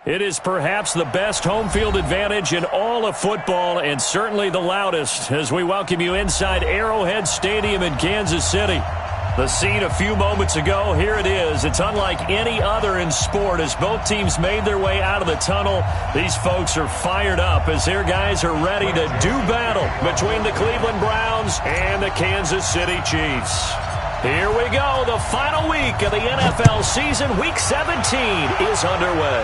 It is perhaps the best home field advantage in all of football and certainly the loudest as we welcome you inside Arrowhead Stadium in Kansas City. The scene a few moments ago, here it is. It's unlike any other in sport as both teams made their way out of the tunnel. These folks are fired up as their guys are ready to do battle between the Cleveland Browns and the Kansas City Chiefs. Here we go. The final week of the NFL season, Week 17, is underway.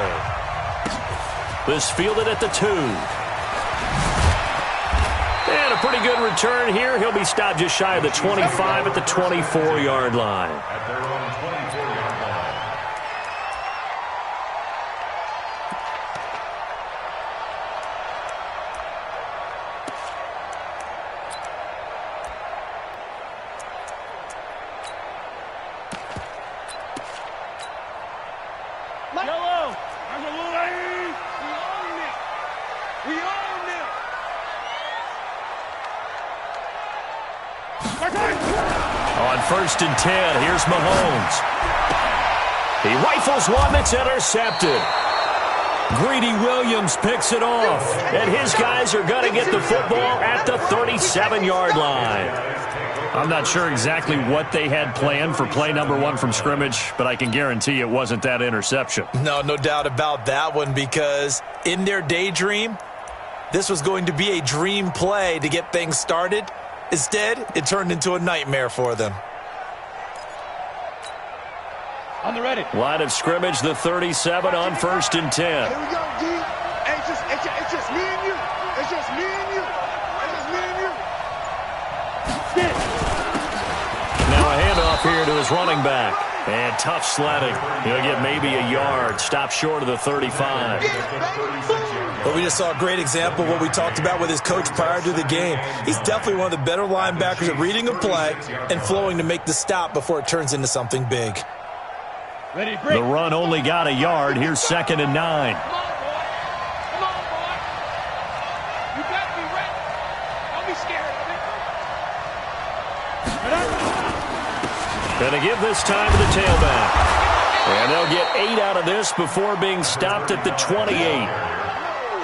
This fielded at the 2. And a pretty good return here. He'll be stopped just shy of the 25 at the 24-yard line. At their own 24-yard line. Yellow! We own it! On 1st and 10, here's Mahomes. He rifles one that's intercepted. Greedy Williams picks it off, and his guys are going to get the football at the 37-yard line. I'm not sure exactly what they had planned for play number 1 from scrimmage, but I can guarantee it wasn't that interception. No doubt about that one, because in their daydream, this was going to be a dream play to get things started. Instead, it turned into a nightmare for them. On the ready. Line of scrimmage, the 37 on 1st and 10. Here we go, D. Hey, it's just me and you. It's just me and you. It's just me and you. Stick. Now a handoff here to his running back. And tough sledding. He'll get maybe a yard. Stop short of the 35. But we just saw a great example of what we talked about with his coach prior to the game. He's definitely one of the better linebackers at reading a play and flowing to make the stop before it turns into something big. Ready, break. The run only got a yard. Here's 2nd and 9. Come on, boy. Come on, boy. You got to be ready. Don't be scared of it. Going to give this time to the tailback. And they'll get 8 out of this before being stopped at the 28.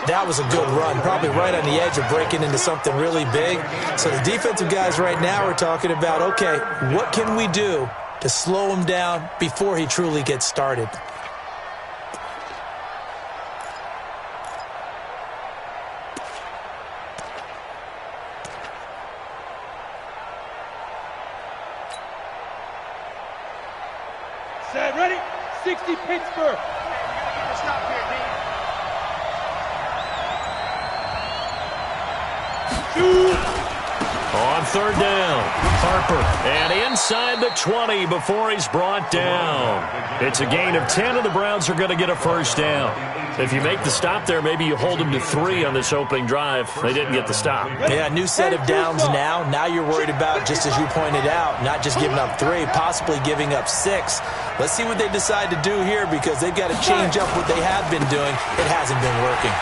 That was a good run, probably right on the edge of breaking into something really big. So the defensive guys right now are talking about, okay, what can we do to slow him down before he truly gets started? Set, ready? 60 Pittsburgh. Stop here, D. On 3rd down, Harper. And inside the 20 before he's brought down. It's a gain of 10, and the Browns are going to get a 1st down. If you make the stop there, maybe you hold them to 3 on this opening drive. They didn't get the stop. Yeah, new set of downs now. Now you're worried about, just as you pointed out, not just giving up 3, possibly giving up 6. Let's see what they decide to do here, because they've got to change up what they have been doing. It hasn't been working.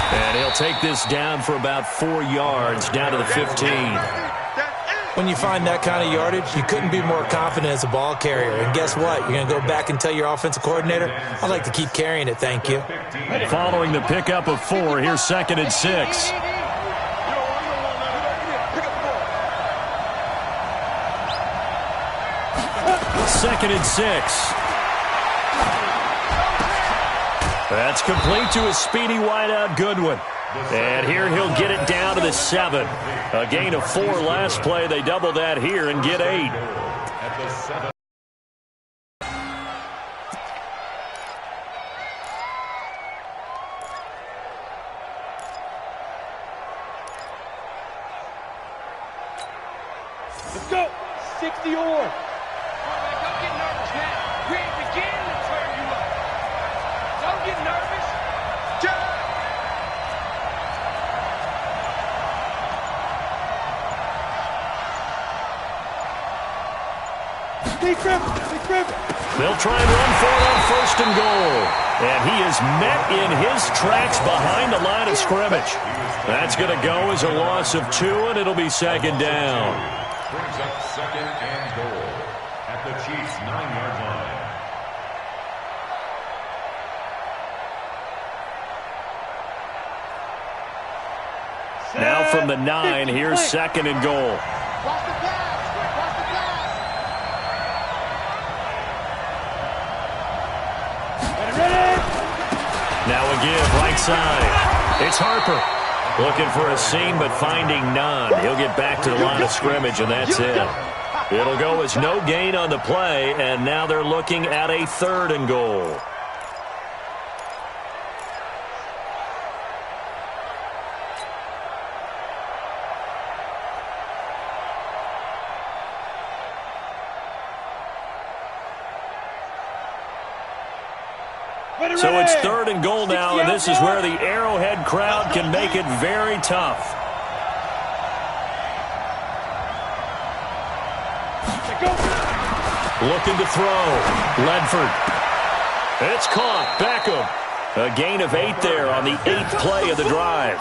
And he'll take this down for about 4 yards, down to the 15. When you find that kind of yardage, you couldn't be more confident as a ball carrier. And guess what? You're going to go back and tell your offensive coordinator, I'd like to keep carrying it, thank you. Following the pickup of 4, here's 2nd and 6. 2nd and 6. That's complete to a speedy wideout Goodwin. And here he'll get it down to the 7. A gain of 4 last play. They double that here and get 8. Let's go. 60 or. Don't get nervous, man. We ain't beginning to turn you up. Don't get nervous. They'll try and run for it on 1st and goal. And he is met in his tracks behind the line of scrimmage. That's going to go as a loss of 2, and it'll be 2nd down. Brings up 2nd and goal at the Chiefs' 9-yard line. Now from the 9, here's 2nd and goal. Now a give, right side. It's Harper. Looking for a seam, but finding none. He'll get back to the line of scrimmage, and that's it. It'll go as no gain on the play, and now they're looking at a 3rd and goal. So it's 3rd and goal now, and this is where the Arrowhead crowd can make it very tough. Looking to throw. Ledford. It's caught. Beckham. A gain of 8 there on the 8th play of the drive.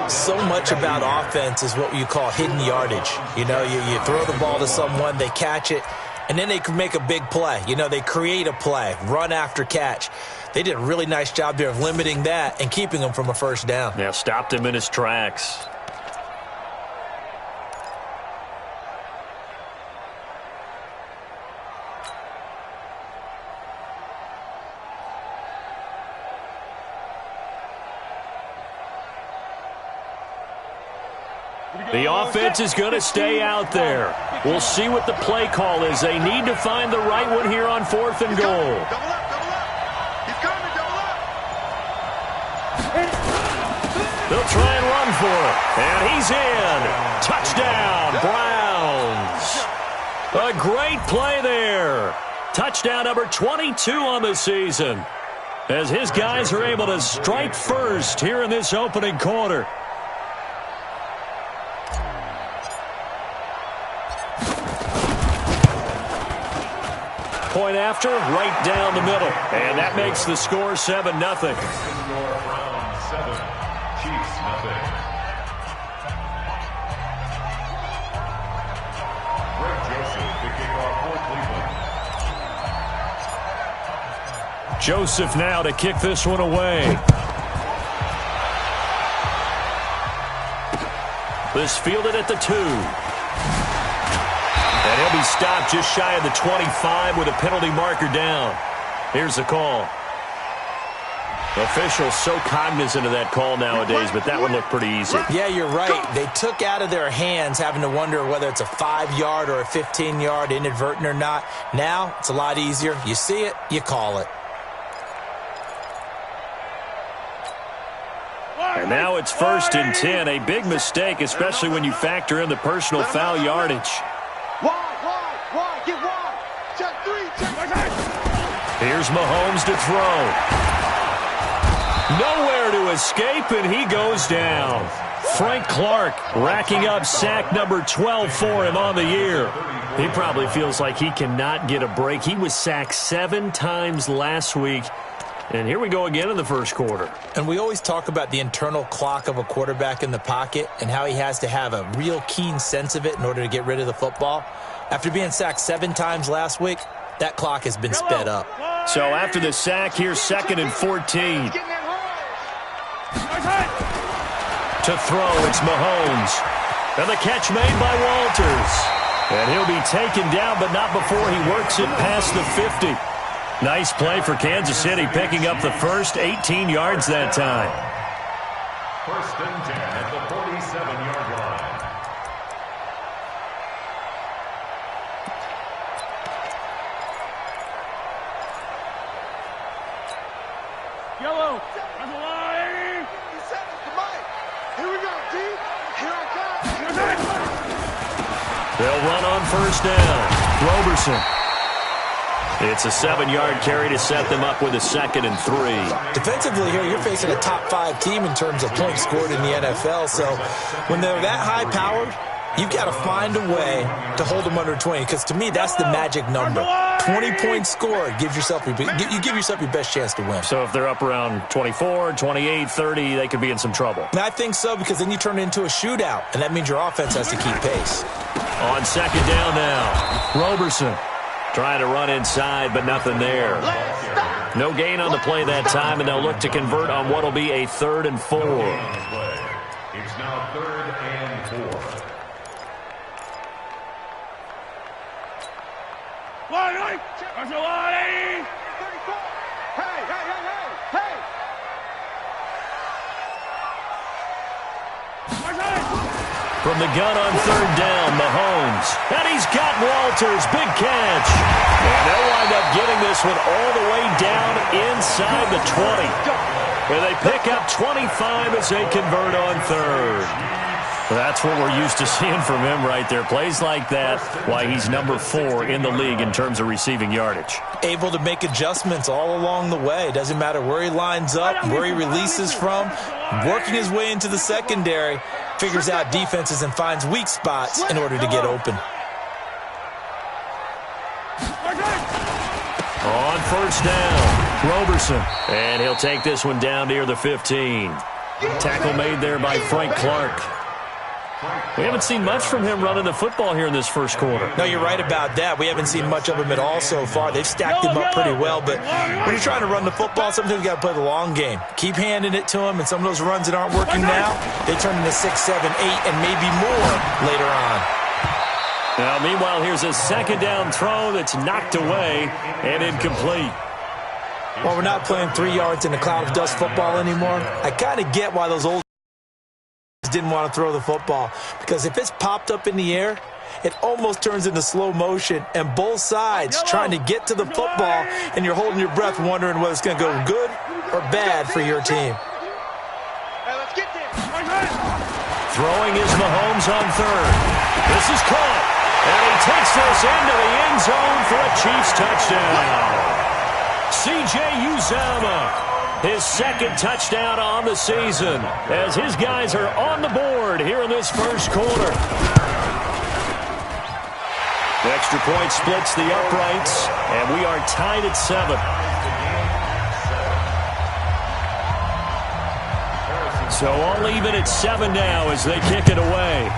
So much about offense is what you call hidden yardage. You know, you throw the ball to someone, they catch it, and then they can make a big play. You know, they create a play, run after catch. They did a really nice job there of limiting that and keeping him from a first down. Yeah, stopped him in his tracks. The offense is going to stay out there. We'll see what the play call is. They need to find the right one here on 4th and goal. They'll try and run for it. And he's in. Touchdown, Browns. A great play there. Touchdown number 22 on the season, as his guys are able to strike first here in this opening quarter. Point after, right down the middle. And that makes the score 7-0. Joseph now to kick this one away. This fielded at the 2. And he'll be stopped just shy of the 25 with a penalty marker down. Here's the call. Officials so cognizant of that call nowadays, but that one looked pretty easy. Yeah, you're right. They took out of their hands having to wonder whether it's a 5-yard or a 15-yard, inadvertent or not. Now, it's a lot easier. You see it, you call it. And now it's 1st and 10. A big mistake, especially when you factor in the personal foul yardage. Wide, get wide. Check 3, check. Here's Mahomes to throw. Nowhere to escape, and he goes down. Frank Clark racking up sack number 12 for him on the year. He probably feels like he cannot get a break. He was sacked 7 times last week. And here we go again in the first quarter. And we always talk about the internal clock of a quarterback in the pocket and how he has to have a real keen sense of it in order to get rid of the football. After being sacked 7 times last week, that clock has been sped up. So after the sack, here's 2nd and 14. To throw, it's Mahomes. And the catch made by Walters. And he'll be taken down, but not before he works it past the 50. Nice play for Kansas City, picking up the first 18 yards that time. 1st and 10 at the 47-yard line. Yellow, on the line. Here we go, D. Here I come. They'll run on 1st down. Roberson. It's a 7-yard carry to set them up with a 2nd and 3. Defensively here, you're facing a top 5 team in terms of points scored in the NFL. So when they're that high-powered, you've got to find a way to hold them under 20. Because to me, that's the magic number. 20 points scored. You give yourself your best chance to win. So if they're up around 24, 28, 30, they could be in some trouble. And I think so, because then you turn it into a shootout, and that means your offense has to keep pace. On 2nd down now, Roberson. Trying to run inside, but nothing there. No gain on the play that time, and they'll look to convert on what will be a 3rd and 4. It's now 3rd and 4. From the gun on 3rd down, Mahomes. And he's got Walters. Big catch. And they'll wind up getting this one all the way down inside the 20. And they pick up 25 as they convert on 3rd. That's what we're used to seeing from him right there. Plays like that, why he's number 4 in the league in terms of receiving yardage. Able to make adjustments all along the way. Doesn't matter where he lines up, where he releases from. Working his way into the secondary, figures out defenses and finds weak spots in order to get open. On 1st down, Roberson. And he'll take this one down near the 15. Tackle made there by Frank Clark. We haven't seen much from him running the football here in this first quarter. No, you're right about that. We haven't seen much of him at all so far. They've stacked him up pretty well, but when you're trying to run the football, sometimes you got to play the long game. Keep handing it to him, and some of those runs that aren't working now, they turn into 6, 7, 8, and maybe more later on. Now, meanwhile, here's a 2nd down throw that's knocked away and incomplete. Well, we're not playing 3 yards in a cloud of dust football anymore. I kind of get why those old didn't want to throw the football, because if it's popped up in the air, it almost turns into slow motion, and both sides trying to get to the football, and you're holding your breath wondering whether it's going to go good or bad for your team. Throwing is Mahomes on 3rd. This is caught, and he takes this into the end zone for a Chiefs touchdown. C.J. Uzomah, his 2nd touchdown on the season, as his guys are on the board here in this first quarter. The extra point splits the uprights, and we are tied at 7. So all even at 7 now as they kick it away.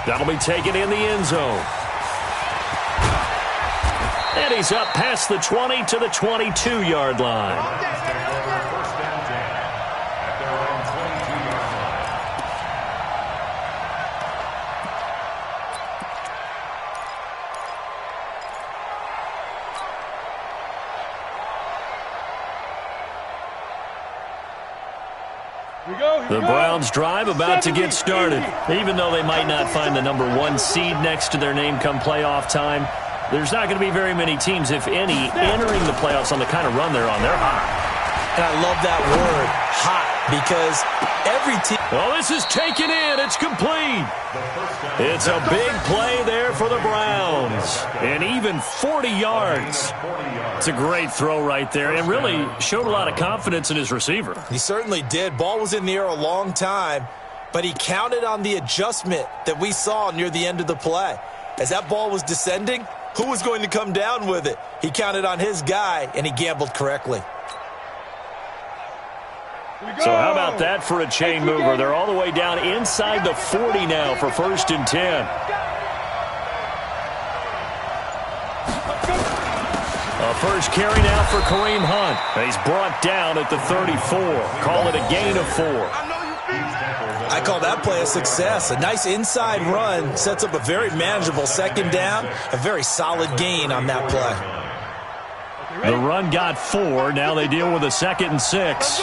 That'll be taken in the end zone. And he's up past the 20 to the 22-yard line. The Browns drive about to get started. Even though they might not find the number 1 seed next to their name come playoff time, there's not going to be very many teams, if any, entering the playoffs on the kind of run they're on. They're hot. And I love that word, hot, because every team... Well, this is taken in. It's complete. It's a big play there for the Browns. And even 40 yards. It's a great throw right there, and really showed a lot of confidence in his receiver. He certainly did. Ball was in the air a long time, but he counted on the adjustment that we saw near the end of the play. As that ball was descending, who was going to come down with it? He counted on his guy, and he gambled correctly. So how about that for a chain mover? They're all the way down inside the 40 now for 1st and 10. A first carry now for Kareem Hunt. He's brought down at the 34. Call it a gain of 4. I call that play a success. A nice inside run sets up a very manageable 2nd down. A very solid gain on that play. The run got 4. Now they deal with a 2nd and 6.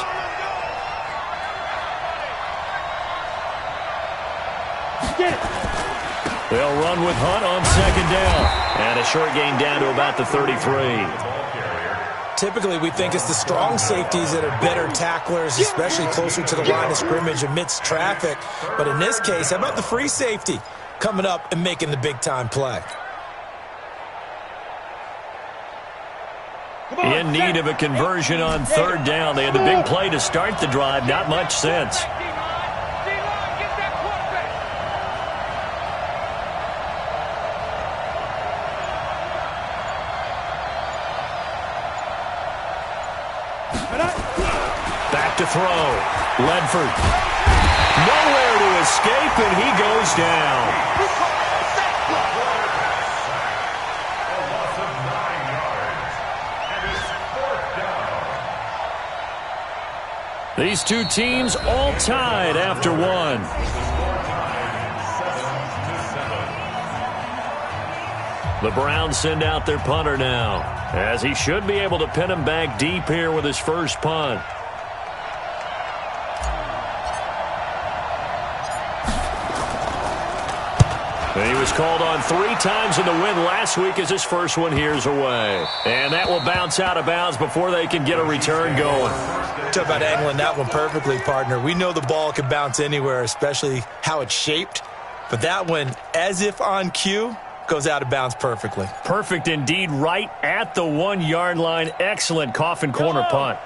They'll run with Hunt on 2nd down. And a short gain down to about the 33. Typically, we think it's the strong safeties that are better tacklers, especially closer to the line of scrimmage amidst traffic. But in this case, how about the free safety coming up and making the big-time play? In need of a conversion on 3rd down. They had the big play to start the drive. Not much sense. Back to throw. Ledford. Nowhere to escape, and he goes down. A loss of 9 yards. And it's 4th down. These two teams all tied after one. The Browns send out their punter now, as he should be able to pin him back deep here with his first punt. He was called on 3 times in the win last week as his first one here's away. And that will bounce out of bounds before they can get a return going. Talk about angling that one perfectly, partner. We know the ball can bounce anywhere, especially how it's shaped. But that one, as if on cue, goes out of bounds perfectly. Perfect indeed, right at the 1-yard line. Excellent coffin corner punt.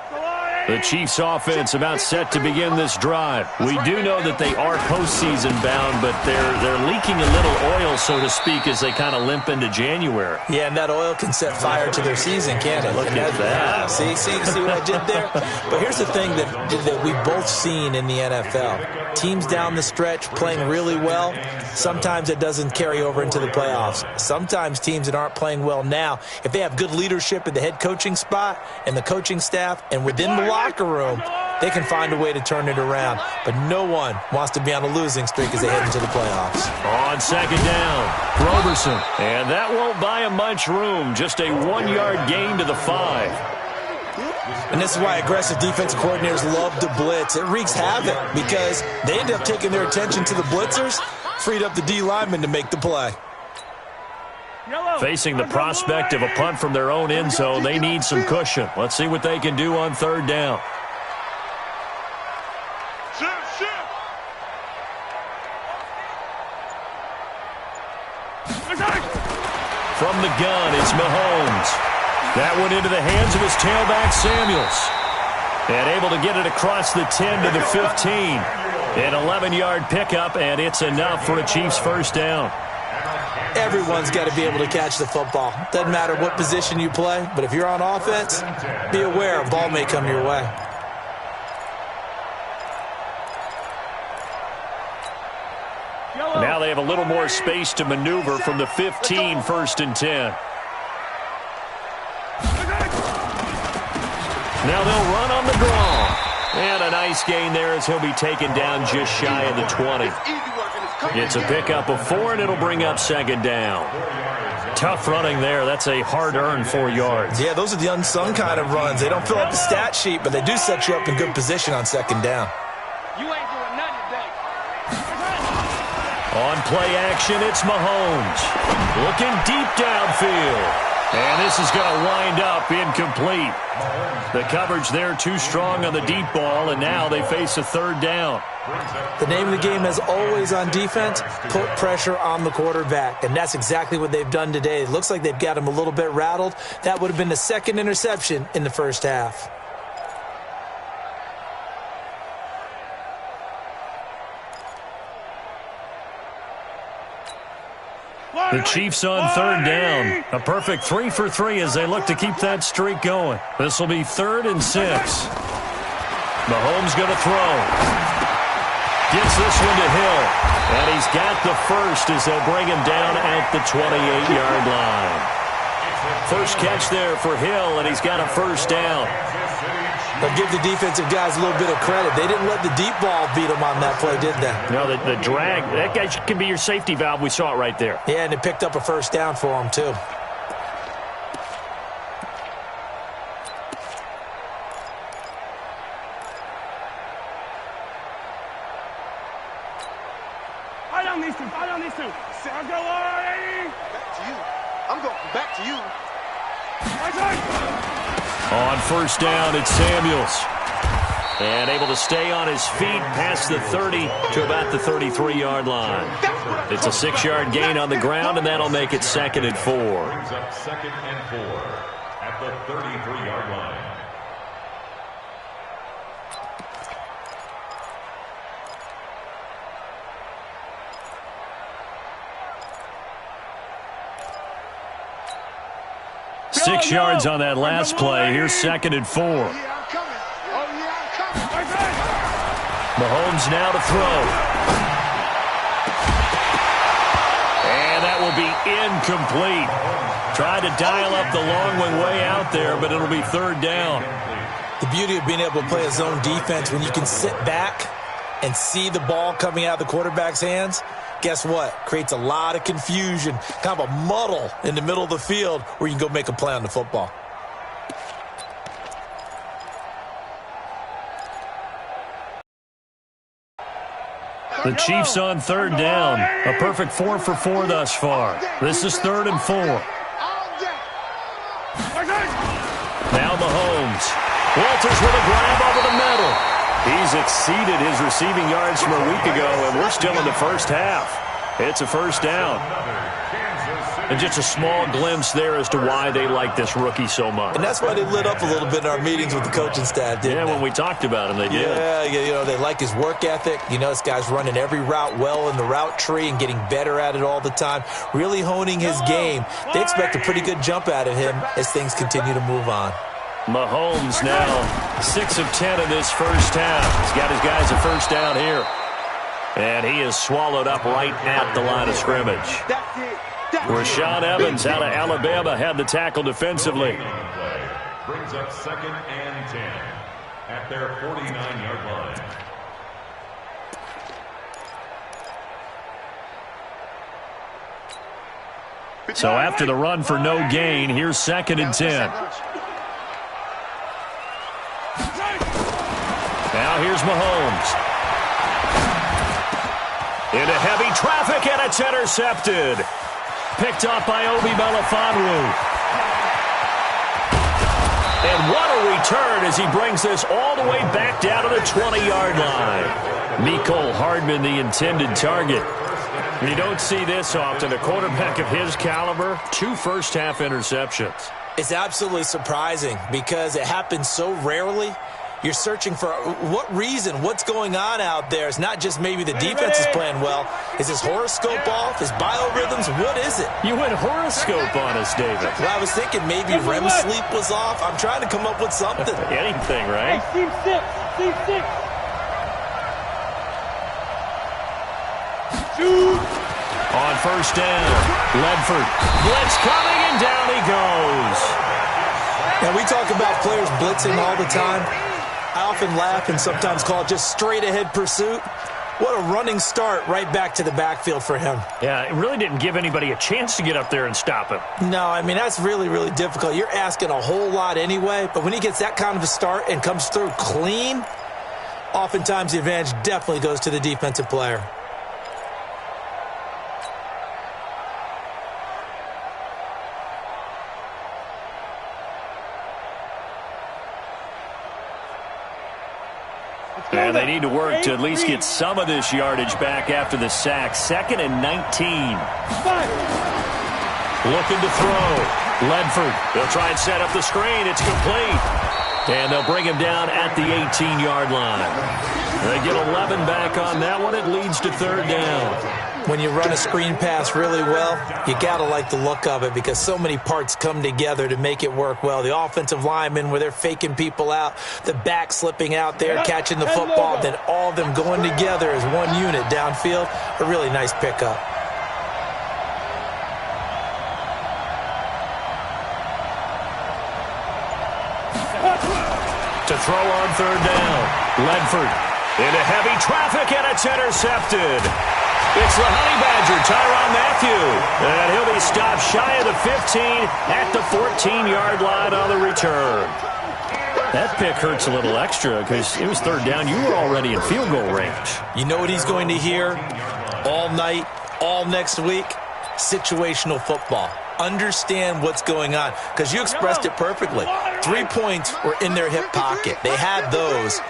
The Chiefs offense about set to begin this drive. We do know that they are postseason bound, but they're leaking a little oil, so to speak, as they kind of limp into January. Yeah, and that oil can set fire to their season, can't it? Look at that. See what I did there? But here's the thing that we've both seen in the NFL. Teams down the stretch playing really well, sometimes it doesn't carry over into the playoffs. Sometimes teams that aren't playing well now, if they have good leadership at the head coaching spot and the coaching staff and within the locker room, they can find a way to turn it around. But no one wants to be on a losing streak as they head into the playoffs. On second down, Roberson. And that won't buy him much room. Just a 1-yard gain to the 5. And this is why aggressive defensive coordinators love to blitz. It wreaks havoc because they end up taking their attention to the blitzers, freed up the D lineman to make the play. Facing the prospect of a punt from their own end zone, they need some cushion. Let's see what they can do on third down. From the gun, it's Mahomes. That one into the hands of his tailback, Samuels. And able to get it across the 10 to the 15. An 11-yard pickup, and it's enough for a Chiefs first down. Everyone's got to be able to catch the football. Doesn't matter what position you play, but if you're on offense, be aware a ball may come your way. Now they have a little more space to maneuver from the 15, first and 10. Now they'll run on the draw. And a nice gain there as he'll be taken down just shy of the 20. It's a pickup of 4, and it'll bring up second down. Tough running there. That's a hard-earned 4 yards. Yeah, those are the unsung kind of runs. They don't fill up the stat sheet, but they do set you up in good position on second down. You ain't doing nothing today. On play action, it's Mahomes. Looking deep downfield. And this is going to wind up incomplete. The coverage there too strong on the deep ball, and now they face a third down. The name of the game, as always on defense, put pressure on the quarterback, and that's exactly what they've done today. It looks like they've got him a little bit rattled. That would have been the second interception in the first half. The Chiefs on third down. A perfect 3 for 3 as they look to keep that streak going. This will be 3rd and 6. Mahomes going to throw. Gets this one to Hill. And he's got the first as they'll bring him down at the 28-yard line. First catch there for Hill, and he's got a first down. They'll give the defensive guys a little bit of credit. They didn't let the deep ball beat them on that play, did they? No, the drag, that guy can be your safety valve. We saw it right there. Yeah, and it picked up a first down for them, too. I don't need to. I'll go away. Back to you. I'm going back to you. On first down, it's Samuels. And able to stay on his feet past the 30 to about the 33-yard line. It's a 6-yard gain on the ground, and that'll make it 2nd and 4. Brings up 2nd and 4 at the 33-yard line. Six yards on that last play. Here's 2nd and 4. Mahomes now to throw. And that will be incomplete. Tried to dial up the long one way out there, but it'll be 3rd down. The beauty of being able to play a zone defense when you can sit back and see the ball coming out of the quarterback's hands, guess what? Creates a lot of confusion, kind of a muddle in the middle of the field where you can go make a play on the football. The Chiefs on third down. A perfect 4 for 4 thus far. This is 3rd and 4. Now Mahomes. Walters with a grab over the middle. He's exceeded his receiving yards from a week ago, and we're still in the first half. It's a first down. And just a small glimpse there as to why they like this rookie so much. And that's why they lit up a little bit in our meetings with the coaching staff, didn't they? When we talked about him, they did. Yeah, you know, they like his work ethic. You know, this guy's running every route well in the route tree and getting better at it all the time, really honing his game. They expect a pretty good jump out of him as things continue to move on. Mahomes now 6 of 10 in this first half. He's got his guys a first down here. And he is swallowed up right at the line of scrimmage. Rashaan Evans out of Alabama had the tackle defensively. Brings up 2nd and 10 at their 49-yard line. So after the run for no gain, here's 2nd and 10. Now here's Mahomes. Into heavy traffic, and it's intercepted. Picked off by Obi Melifonwu. And what a return as he brings this all the way back down to the 20-yard line. Mecole Hardman, the intended target. You don't see this often. A quarterback of his caliber, 2 first-half interceptions. It's absolutely surprising because it happens so rarely. You're searching for what reason, what's going on out there. It's not just maybe the defense is playing well. Is his horoscope off? His biorhythms? What is it? You went horoscope on us, David. Well, I was thinking maybe REM sleep was off. I'm trying to come up with something. Anything, right? Hey, Team 6. Team 6. Shoot. On first down, Ledford. Blitz coming, and down he goes. Now, we talk about players blitzing all the time. I often laugh and sometimes call it just straight-ahead pursuit. What a running start right back to the backfield for him. Yeah, it really didn't give anybody a chance to get up there and stop him. No, I mean, that's really, really difficult. You're asking a whole lot anyway, but when he gets that kind of a start and comes through clean, oftentimes the advantage definitely goes to the defensive player. And they need to work to at least get some of this yardage back after the sack. 2nd and 19. Looking to throw. Ledford. They'll try and set up the screen. It's complete. And they'll bring him down at the 18-yard line. They get 11 back on that one. It leads to 3rd down. When you run a screen pass really well, you got to like the look of it because so many parts come together to make it work well. The offensive linemen where they're faking people out, the back slipping out there, catching the football, then all of them going together as one unit downfield. A really nice pickup. To throw on 3rd down. Ledford into heavy traffic, and it's intercepted. It's the Honey Badger, Tyrann Mathieu. And he'll be stopped shy of the 15 at the 14-yard line on the return. That pick hurts a little extra because it was 3rd down. You were already in field goal range. You know what he's going to hear all night, all next week? Situational football. Understand what's going on because you expressed it perfectly. 3 points were in their hip pocket. They had those.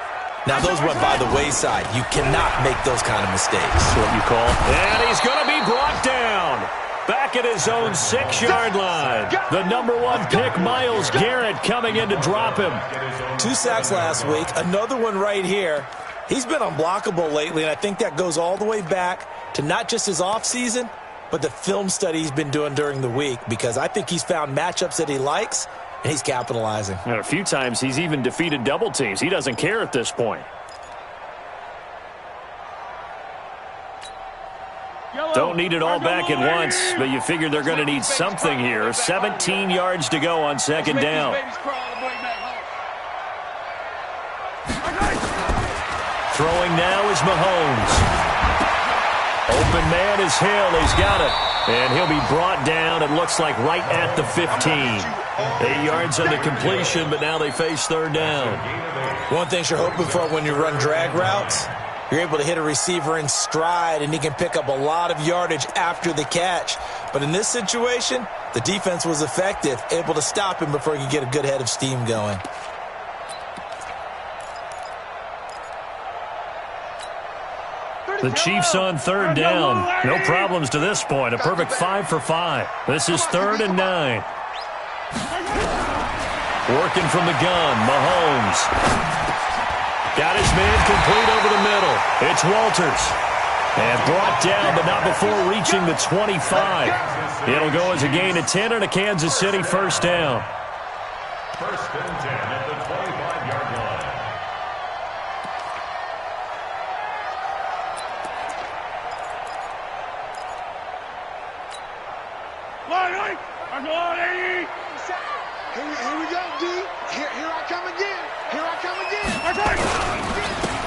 Now, those went by the wayside. You cannot make those kind of mistakes. That's what you call. And he's going to be brought down. Back at his own 6-yard line. The #1 pick, Myles Garrett, coming in to drop him. 2 sacks last week. Another one right here. He's been unblockable lately, and I think that goes all the way back to not just his offseason, but the film study he's been doing during the week because I think he's found matchups that he likes, and he's capitalizing. And a few times he's even defeated double teams. He doesn't care at this point. Don't need it all back at once, but you figure they're going to need something here. 17 yards to go on 2nd down. Throwing now is Mahomes. Open man is Hill. He's got it. And he'll be brought down, it looks like, right at the 15. 8 yards on the completion, but now they face third down. One thing you're hoping for when you run drag routes, you're able to hit a receiver in stride, and he can pick up a lot of yardage after the catch. But in this situation, the defense was effective, able to stop him before he could get a good head of steam going. The Chiefs on third down. No problems to this point. A perfect 5 for 5. This is 3rd and 9. Working from the gun, Mahomes. Got his man complete over the middle. It's Walters. And brought down, but not before reaching the 25. It'll go as a gain of 10 and a Kansas City first down. 1st and 10 at the 25-yard line. Here we go, D. Here I come again. Here I come again.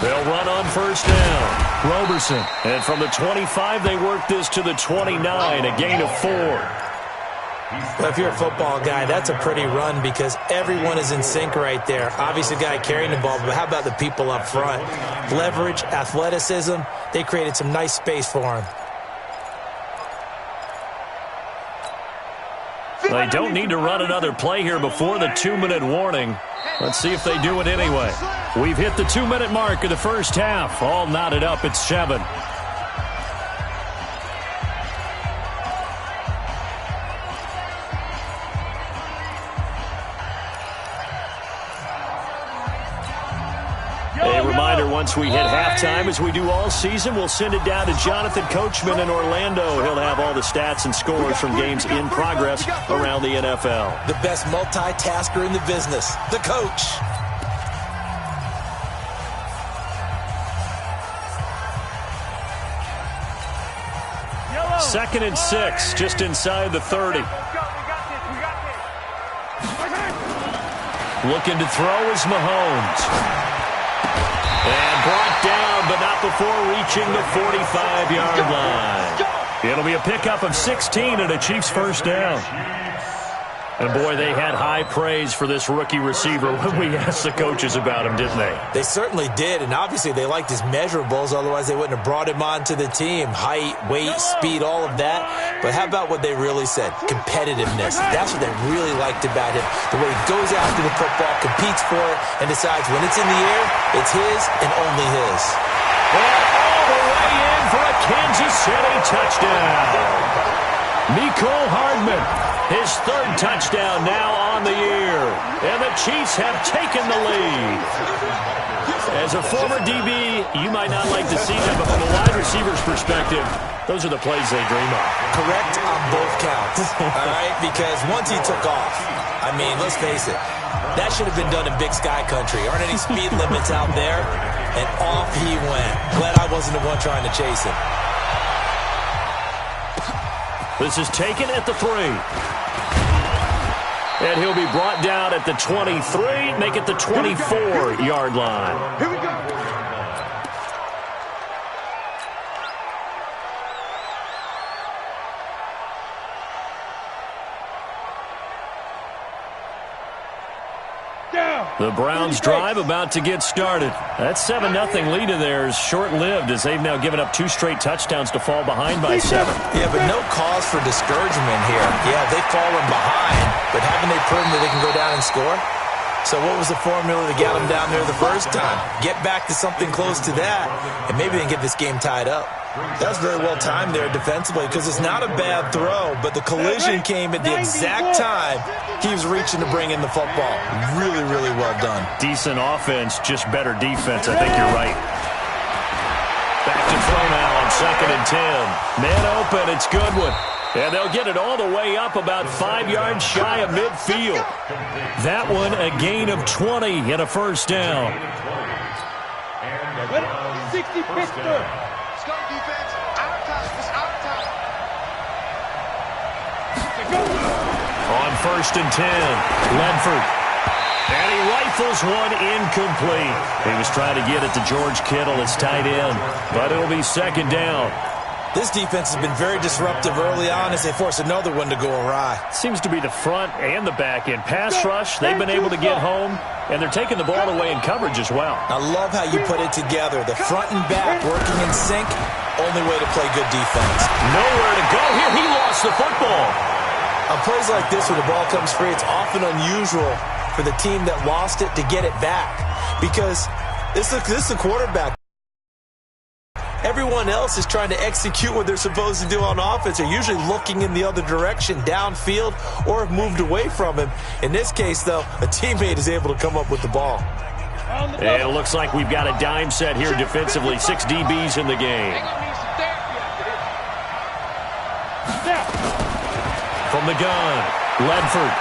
They'll run on first down. Roberson. And from the 25, they work this to the 29, a gain of 4. Well, if you're a football guy, that's a pretty run because everyone is in sync right there. Obviously, the guy carrying the ball, but how about the people up front? Leverage, athleticism, they created some nice space for him. They don't need to run another play here before the 2-minute warning. Let's see if they do it anyway. We've hit the 2-minute mark of the first half. All knotted up at 7. A reminder, once we hit halftime, as we do all season, we'll send it down to Jonathan Coachman in Orlando. He'll have all the stats and scores from games in progress around the NFL. The best multitasker in the business, the coach. Second and 6, just inside the 30. Looking to throw is Mahomes. And brought down, but not before reaching the 45-yard line. It'll be a pickup of 16 and a Chiefs first down. And, boy, they had high praise for this rookie receiver when we asked the coaches about him, didn't they? They certainly did, and obviously they liked his measurables. Otherwise, they wouldn't have brought him onto the team. Height, weight, speed, all of that. But how about what they really said? Competitiveness. That's what they really liked about him. The way he goes after the football, competes for it, and decides when it's in the air, it's his and only his. And all the way in for a Kansas City touchdown. Mecole Hardman. His 3rd touchdown now on the year. And the Chiefs have taken the lead. As a former DB, you might not like to see that, but from a wide receiver's perspective, those are the plays they dream of. Correct on both counts, all right? Because once he took off, I mean, let's face it, that should have been done in Big Sky Country. Aren't any speed limits out there? And off he went. Glad I wasn't the one trying to chase him. This is taken at the 3. And he'll be brought down at the 23, make it the 24-yard line. Here we go. The Browns' drive about to get started. That 7-0 lead of theirs short-lived as they've now given up 2 straight touchdowns to fall behind by 7. Yeah, but no cause for discouragement here. Yeah, they've fallen behind, but haven't they proven that they can go down and score? So what was the formula that got them down there the first time? Get back to something close to that, and maybe they can get this game tied up. That was very well timed there defensively because it's not a bad throw, but the collision came at the exact time he was reaching to bring in the football. Really, really well done. Decent offense, just better defense. I think you're right. Back to throw now on 2nd and 10. Man open, it's Goodwin. And they'll get it all the way up about 5 yards shy of midfield. That one a gain of 20 and a first down. 60 Pittsburgh. Let's go, defense. Our time. It's our time. On 1st and 10, Ledford. And he rifles one incomplete. He was trying to get it to George Kittle, his tight end, but it'll be second down. This defense has been very disruptive early on as they force another one to go awry. Seems to be the front and the back end. Pass rush, they've been able to get home, and they're taking the ball away in coverage as well. I love how you put it together. The front and back working in sync, only way to play good defense. Nowhere to go here. He lost the football. On plays like this where the ball comes free, it's often unusual for the team that lost it to get it back because this is a quarterback. Everyone else is trying to execute what they're supposed to do on offense. They're usually looking in the other direction, downfield, or have moved away from him. In this case, though, a teammate is able to come up with the ball. And it looks like we've got a dime set here defensively. 6 DBs in the game. From the gun, Ledford.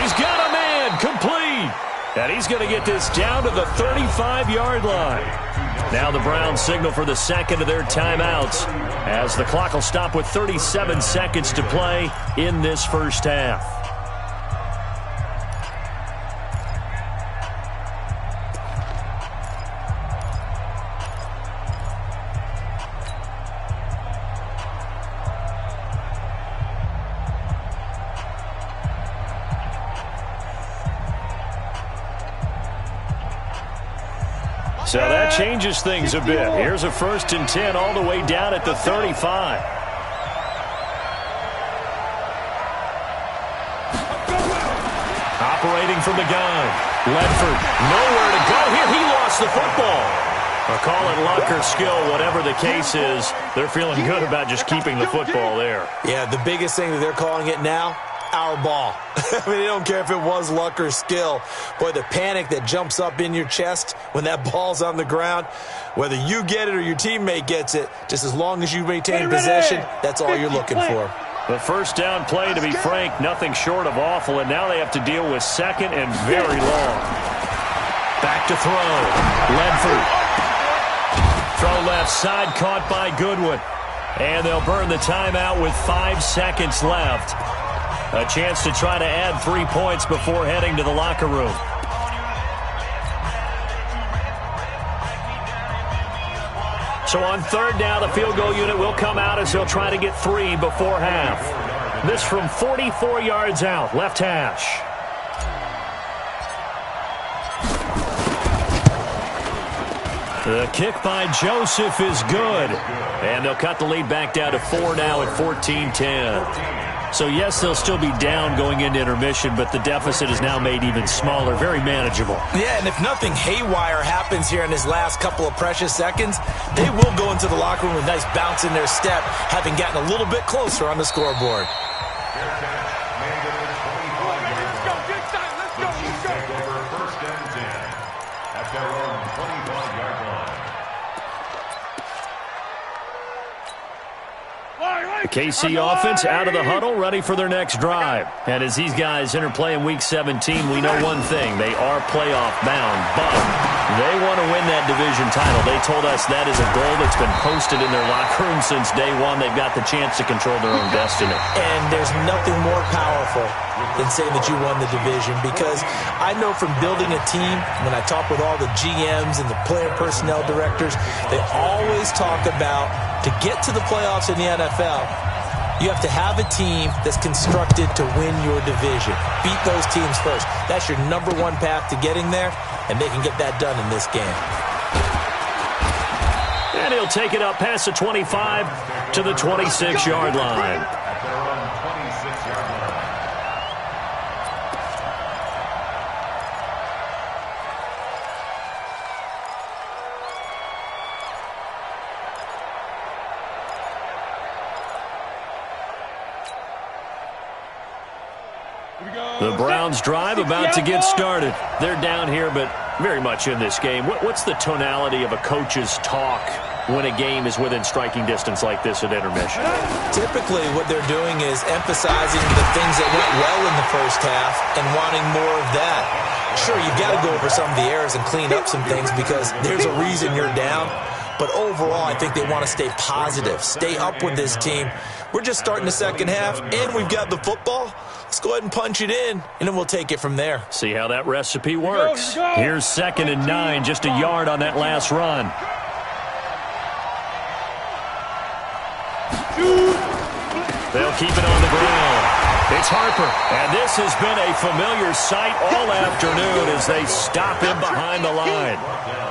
He's got a man, complete. And he's going to get this down to the 35-yard line. Now the Browns signal for the second of their timeouts as the clock will stop with 37 seconds to play in this first half. So that changes things a bit. Here's a 1st and 10 all the way down at the 35. Operating from the gun. Ledford, nowhere to go here. He lost the football. Or call it luck or skill, whatever the case is. They're feeling good about just keeping the football there. Yeah, the biggest thing that they're calling it now, our ball. I mean, they don't care if it was luck or skill. Boy, the panic that jumps up in your chest when that ball's on the ground, whether you get it or your teammate gets it, just as long as you maintain possession, that's all you're looking for. The first down play, to be frank, nothing short of awful, and now they have to deal with second and very long. Back to throw. Ledford. Throw left side, caught by Goodwin. And they'll burn the timeout with 5 seconds left. A chance to try to add 3 points before heading to the locker room. So on third down, the field goal unit will come out as they'll try to get 3 before half. This from 44 yards out, left hash. The kick by Joseph is good. And they'll cut the lead back down to 4 now at 14-10. So, yes, they'll still be down going into intermission, but the deficit is now made even smaller, very manageable. Yeah, and if nothing haywire happens here in his last couple of precious seconds, they will go into the locker room with a nice bounce in their step, having gotten a little bit closer on the scoreboard. KC offense out of the huddle, ready for their next drive. And as these guys interplay in Week 17, we know one thing. They are playoff bound, but they want to win that division title. They told us that is a goal that's been posted in their locker room since day one. They've got the chance to control their own destiny. And there's nothing more powerful than saying that you won the division, because I know from building a team, when I talk with all the GMs and the player personnel directors, they always talk about to get to the playoffs in the NFL, you have to have a team that's constructed to win your division. Beat those teams first. That's your #1 path to getting there, and they can get that done in this game. And he'll take it up past the 25 to the 26-yard line. The Browns drive about to get started. They're down here, but very much in this game. What's the tonality of a coach's talk when a game is within striking distance like this at intermission? Typically, what they're doing is emphasizing the things that went well in the first half and wanting more of that. Sure, you've got to go over some of the errors and clean up some things because there's a reason you're down. But overall, I think they want to stay positive, stay up with this team. We're just starting the second half, and we've got the football. let's go ahead and punch it in, and then we'll take it from there. See how that recipe works. Here's 2nd and 9, just a yard on that last run. They'll keep it on the ground. It's Harper, and this has been a familiar sight all afternoon as they stop him behind the line.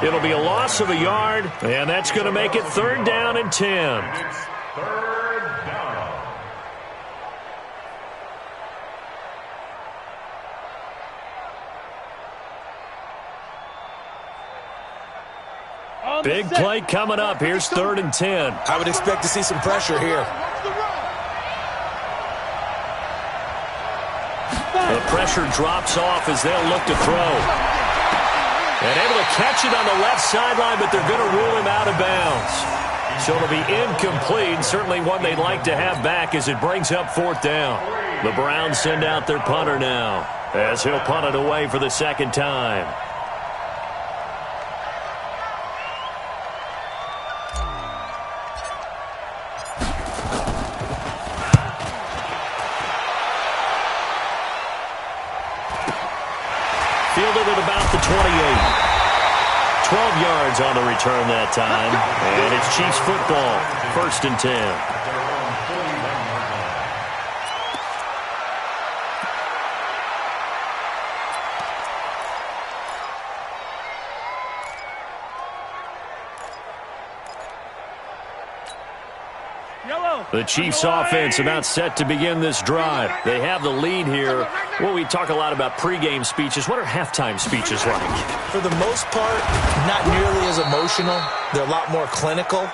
It'll be a loss of a yard, and that's going to make it 3rd down and 10. It's 3rd down. Big play coming up. Here's 3rd and 10. I would expect to see some pressure here. The pressure drops off as they'll look to throw. And able to catch it on the left sideline, but they're going to rule him out of bounds. So it'll be incomplete, certainly one they'd like to have back as it brings up 4th down. The Browns send out their punter now as he'll punt it away for the 2nd time. Fielded at about the 28. 12 yards on the return that time. And it's Chiefs football. 1st and 10. The Chiefs offense about set to begin this drive. They have the lead here. Well, we talk a lot about pregame speeches. What are halftime speeches like? For the most part, not nearly as emotional. They're a lot more clinical.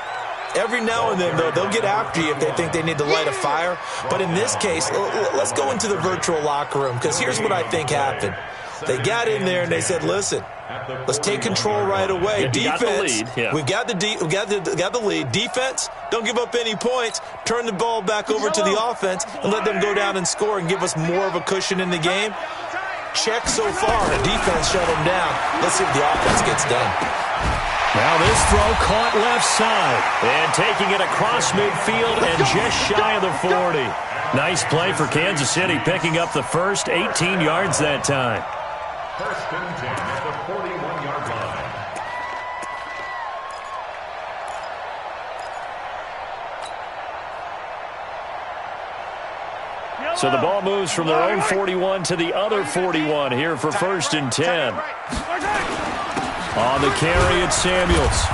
Every now and then, though, they'll get after you if they think they need to light a fire. But in this case, let's go into the virtual locker room, because here's what I think happened. They got in there and they said, listen, let's take control right away. Defense, we've got the lead. Defense, don't give up any points. Turn the ball back over to the offense and let them go down and score and give us more of a cushion in the game. Check so far. The defense shut them down. Let's see if the offense gets done. Now this throw caught left side. And taking it across midfield and just shy of the 40. Nice play for Kansas City, picking up the first 18 yards that time. 1st and 10 at the 41-yard line. So the ball moves from their own 41 to the other 41 here for 1st and 10. On the carry, it's Samuels.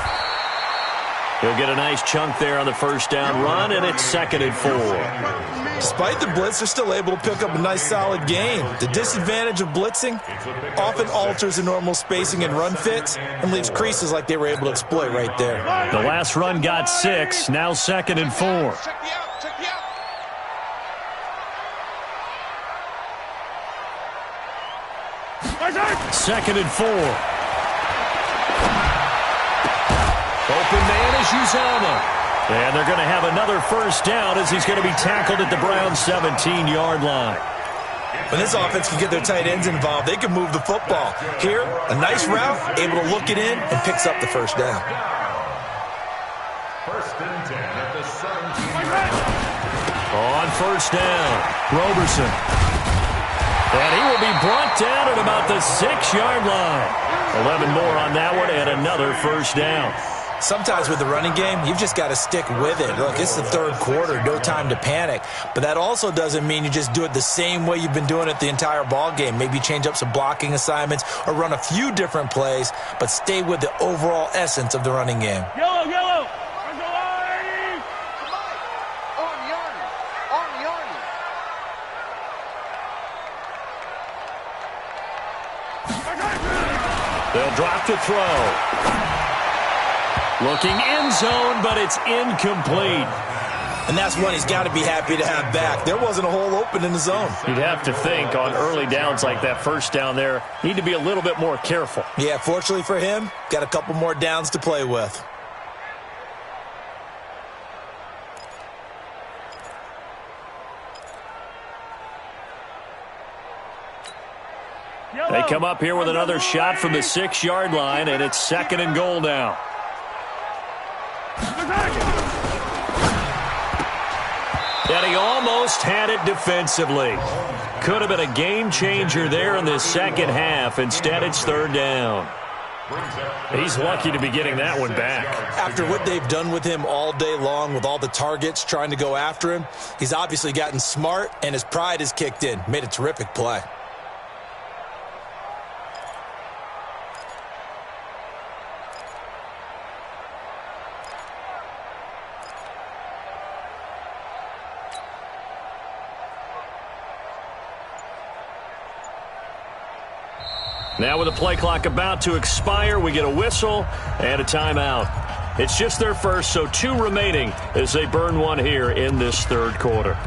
He'll get a nice chunk there on the 1st down run, and it's 2nd and 4. Despite the blitz, they're still able to pick up a nice, solid gain. The disadvantage of blitzing often alters the normal spacing and run fits and leaves creases like they were able to exploit right there. The last run got 6, now 2nd and 4. 2nd and 4. Open man is Uzomah. And they're going to have another 1st down as he's going to be tackled at the Browns' 17-yard line. When this offense can get their tight ends involved, they can move the football. Here, a nice route, able to look it in, and picks up the 1st down. 1st and 10 at the 17-yard line. On 1st down, Roberson. And he will be brought down at about the 6-yard line. 11 more on that one and another 1st down. Sometimes with the running game, you've just got to stick with it. Look, it's the 3rd quarter, no time to panic. But that also doesn't mean you just do it the same way you've been doing it the entire ball game. Maybe change up some blocking assignments or run a few different plays, but stay with the overall essence of the running game. Yellow! They'll drop the throw. Looking end zone, but it's incomplete. And that's one he's got to be happy to have back. There wasn't a hole open in the zone. You'd have to think on early downs like that 1st down there, need to be a little bit more careful. Yeah, fortunately for him, got a couple more downs to play with. They come up here with another shot from the 6-yard line, and it's 2nd and goal now. And he almost had it defensively. could have been a game changer there in this second half. Instead, it's third down. He's lucky to be getting that one back. After what they've done with him all day long, with all the targets trying to go after him, he's obviously gotten smart, and his pride has kicked in. Made a terrific play. Now with the play clock about to expire, we get a whistle and a timeout. It's just their first, so 2 remaining as they burn one here in this third quarter.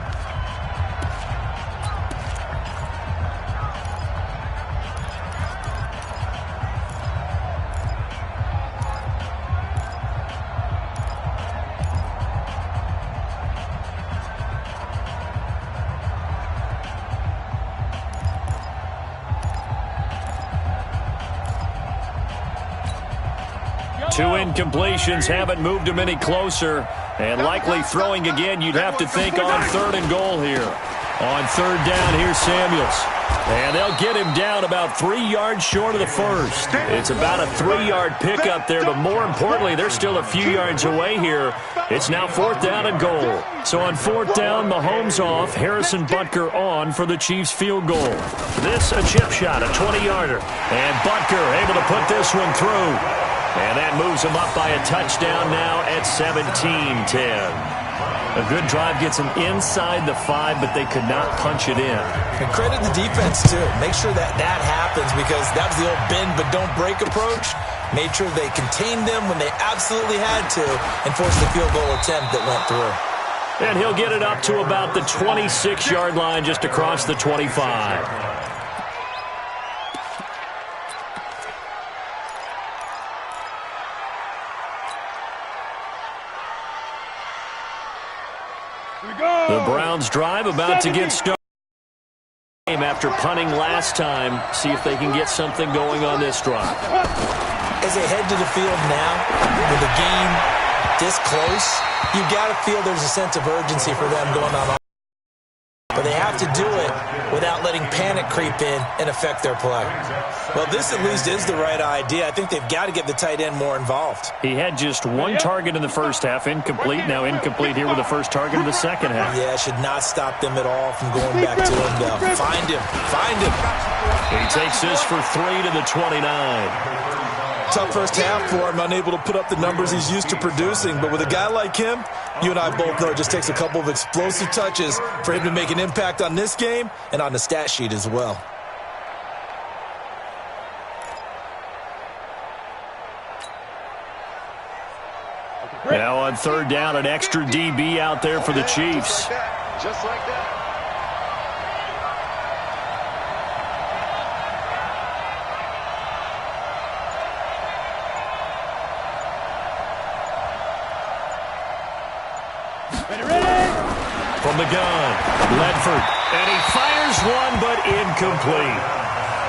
Two incompletions haven't moved him any closer. And likely throwing again, you'd have to think on 3rd and goal here. On 3rd down, here's Samuels. And they'll get him down about 3 yards short of the first. It's about a 3-yard pickup there, but more importantly, they're still a few yards away here. It's now 4th down and goal. So on 4th down, Mahomes off, Harrison Butker on for the Chiefs field goal. This a chip shot, a 20-yarder. And Butker able to put this one through. And that moves him up by a touchdown now at 17-10. A good drive gets them inside the 5, but they could not punch it in. And credit the defense, too. Make sure that happens, because that was the old bend but don't break approach. Made sure they contained them when they absolutely had to and forced the field goal attempt that went through. And he'll get it up to about the 26-yard line, just across the 25. The Browns drive about to get started after punting last time. See if they can get something going on this drive. As they head to the field now, with the game this close, you got to feel there's a sense of urgency for them going on. But they have to do it without letting panic creep in and affect their play. Well, this at least is the right idea. I think they've got to get the tight end more involved. He had just 1 target in the first half, incomplete. Now incomplete here with the first target of the second half. Yeah, it should not stop them at all from going back to him, though. Find him. Find him. He takes this for 3 to the 29. Tough first half for him, unable to put up the numbers he's used to producing. But with a guy like him, you and I both know it just takes a couple of explosive touches for him to make an impact on this game and on the stat sheet as well. Now on 3rd down, an extra DB out there for the Chiefs. Just like that. From the gun, Ledford, and he fires one, but incomplete.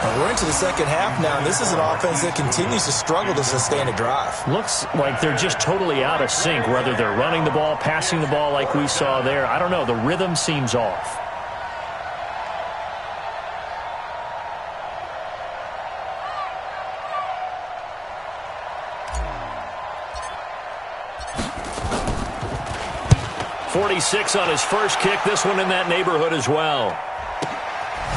Well, we're into the second half now, and this is an offense that continues to struggle to sustain a drive. Looks like they're just totally out of sync, whether they're running the ball, passing the ball like we saw there. I don't know. The rhythm seems off. .46 on his first kick. This one in that neighborhood as well.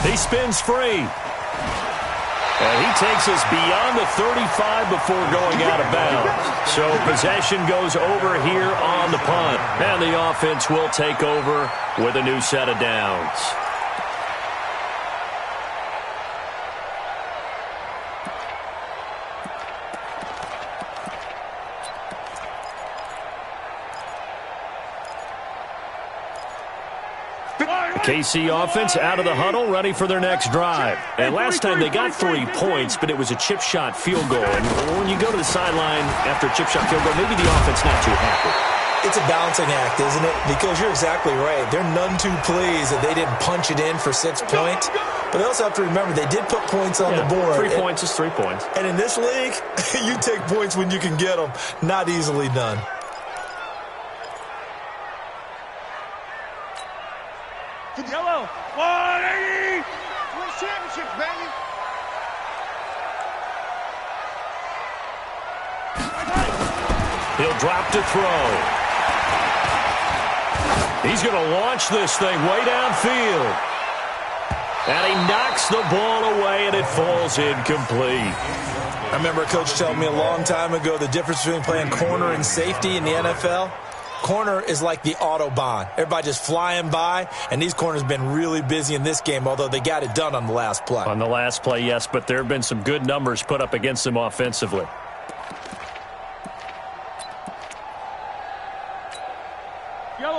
He spins free. And he takes us beyond the 35 before going out of bounds. So possession goes over here on the punt. And the offense will take over with a new set of downs. KC offense out of the huddle, ready for their next drive. And last time they got 3 points, but it was a chip shot field goal. And when you go to the sideline after a chip shot field goal, maybe the offense not too happy. It's a balancing act, isn't it? Because you're exactly right. They're none too pleased that they didn't punch it in for 6 points. But they also have to remember they did put points on the board. 3 points is 3 points. And in this league, you take points when you can get them. Not easily done. Yellow. 180. Win championships, baby. He'll drop to throw. He's going to launch this thing way downfield. And he knocks the ball away, and it falls incomplete. I remember a coach telling me a long time ago the difference between playing corner and safety in the NFL. Corner is like the Autobahn. Everybody just flying by, and these corners have been really busy in this game, although they got it done on the last play. On the last play, yes, but there have been some good numbers put up against them offensively.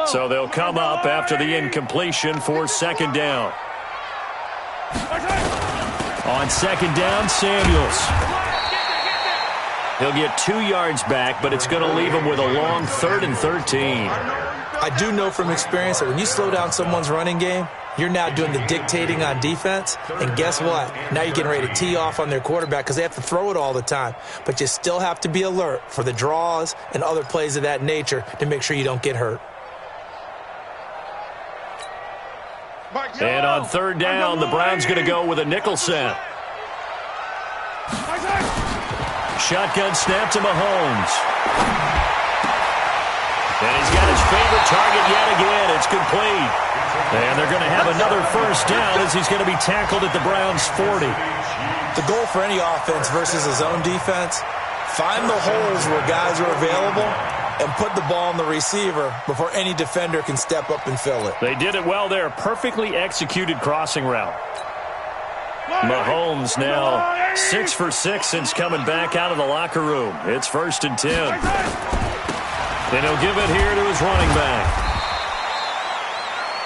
So they'll come up after the incompletion for second down. On second down, Samuels. He'll get 2 yards back, but it's going to leave him with a long 3rd and 13. I do know from experience that when you slow down someone's running game, you're now doing the dictating on defense. And guess what? Now you're getting ready to tee off on their quarterback because they have to throw it all the time. But you still have to be alert for the draws and other plays of that nature to make sure you don't get hurt. And on third down, the Browns going to go with a nickel set. Shotgun snap to Mahomes. And he's got his favorite target yet again. It's complete. And they're going to have another first down as he's going to be tackled at the Browns' 40. The goal for any offense versus a zone defense, find the holes where guys are available and put the ball on the receiver before any defender can step up and fill it. They did it well there. Perfectly executed crossing route. Mahomes now 6 for 6 since coming back out of the locker room. It's 1st and 10. And he'll give it here to his running back.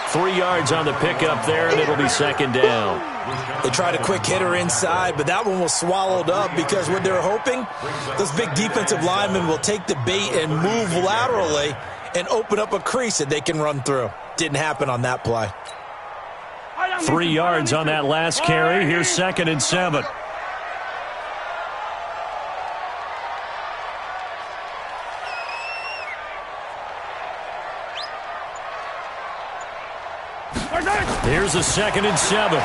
3 yards on the pickup there, and it'll be second down. They tried a quick hitter inside, but that one was swallowed up because what they're hoping, those big defensive linemen will take the bait and move laterally and open up a crease that they can run through. Didn't happen on that play. 3 yards on that last carry. Here's 2nd and 7. Here's a 2nd and 7.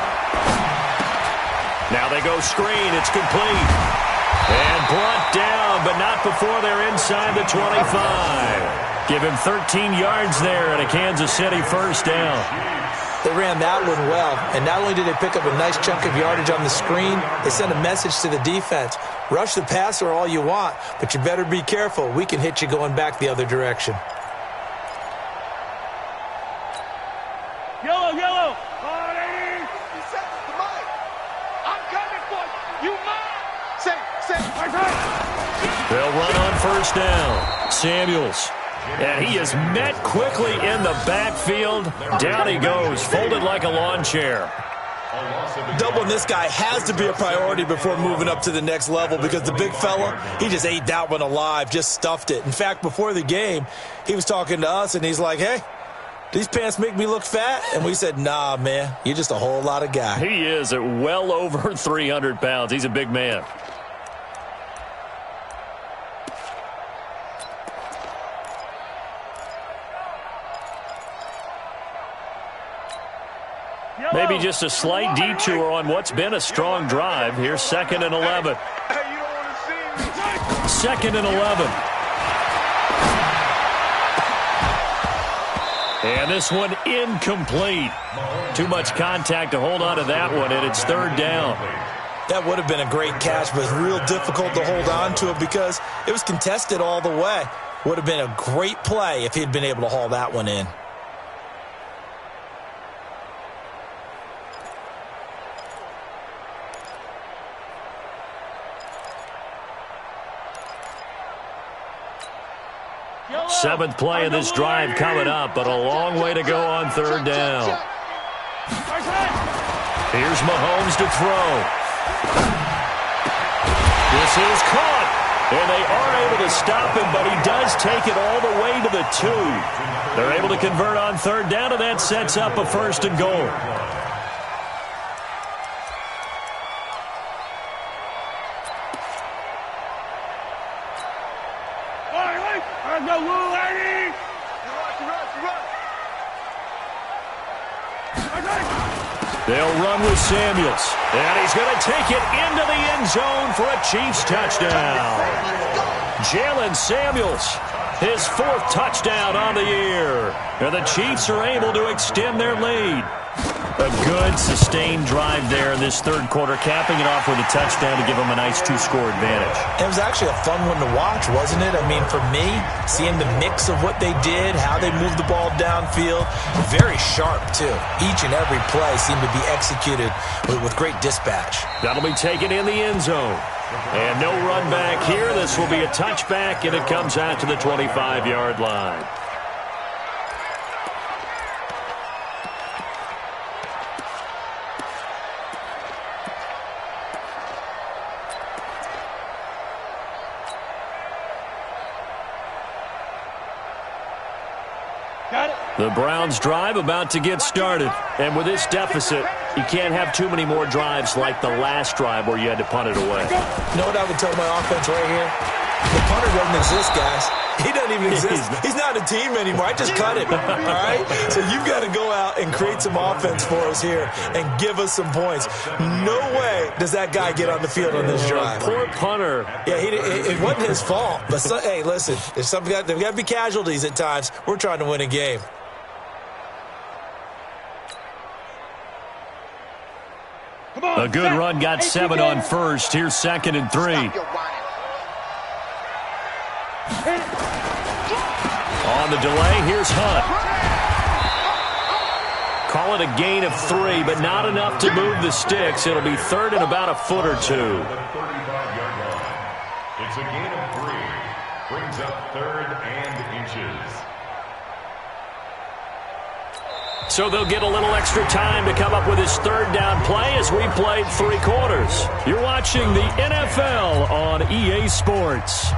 Now they go screen. It's complete. And brought down, but not before they're inside the 25. Give him 13 yards there and a Kansas City first down. They ran that one well, and not only did they pick up a nice chunk of yardage on the screen, they sent a message to the defense. Rush the passer all you want, but you better be careful. We can hit you going back the other direction. Yellow, yellow. 180. He said this to Mike. I'm coming for you. You mine. Say. They'll run on first down. Samuels. And he is met quickly in the backfield. Down he goes, folded like a lawn chair. Doubling this guy has to be a priority before moving up to the next level because the big fella, he just ate that one alive, just stuffed it. In fact, before the game, he was talking to us, and he's like, hey, these pants make me look fat? And we said, nah, man, you're just a whole lot of guy. He is at well over 300 pounds. He's a big man. Maybe just a slight detour on what's been a strong drive. Here's 2nd and 11. 2nd and 11. And this one incomplete. Too much contact to hold on to that one, and it's 3rd down. That would have been a great catch, but it's real difficult to hold on to it because it was contested all the way. Would have been a great play if he'd been able to haul that one in. Seventh play of this drive coming up, but a long way to go on 3rd down. Here's Mahomes to throw. This is caught, and they are able to stop him, but he does take it all the way to the 2. They're able to convert on 3rd down, and that sets up a 1st and goal. They'll run with Samuels. And he's going to take it into the end zone for a Chiefs touchdown. Jalen Samuels, his 4th touchdown on the year. And the Chiefs are able to extend their lead. A good, sustained drive there in this third quarter, capping it off with a touchdown to give them a nice 2-score advantage. It was actually a fun one to watch, wasn't it? I mean, for me, seeing the mix of what they did, how they moved the ball downfield, very sharp, too. Each and every play seemed to be executed with great dispatch. That'll be taken in the end zone. And no run back here. This will be a touchback, and it comes out to the 25-yard line. The Browns' drive about to get started. And with this deficit, you can't have too many more drives like the last drive where you had to punt it away. You know what I would tell my offense right here? The punter doesn't exist, guys. He doesn't even exist. He's not a team anymore. I just cut him, all right? So you've got to go out and create some offense for us here and give us some points. No way does that guy get on the field on this drive. Poor punter. Yeah, it wasn't his fault. But, hey, listen, there's got to be casualties at times. We're trying to win a game. A good run got 7 on first. Here's 2nd and 3. On the delay, here's Hunt. Call it a gain of 3, but not enough to move the sticks. It'll be 3rd and about a foot or 2. It's a gain of 3. Brings up 3rd and inches. So they'll get a little extra time to come up with his 3rd down play as we played 3 quarters. You're watching the NFL on EA Sports.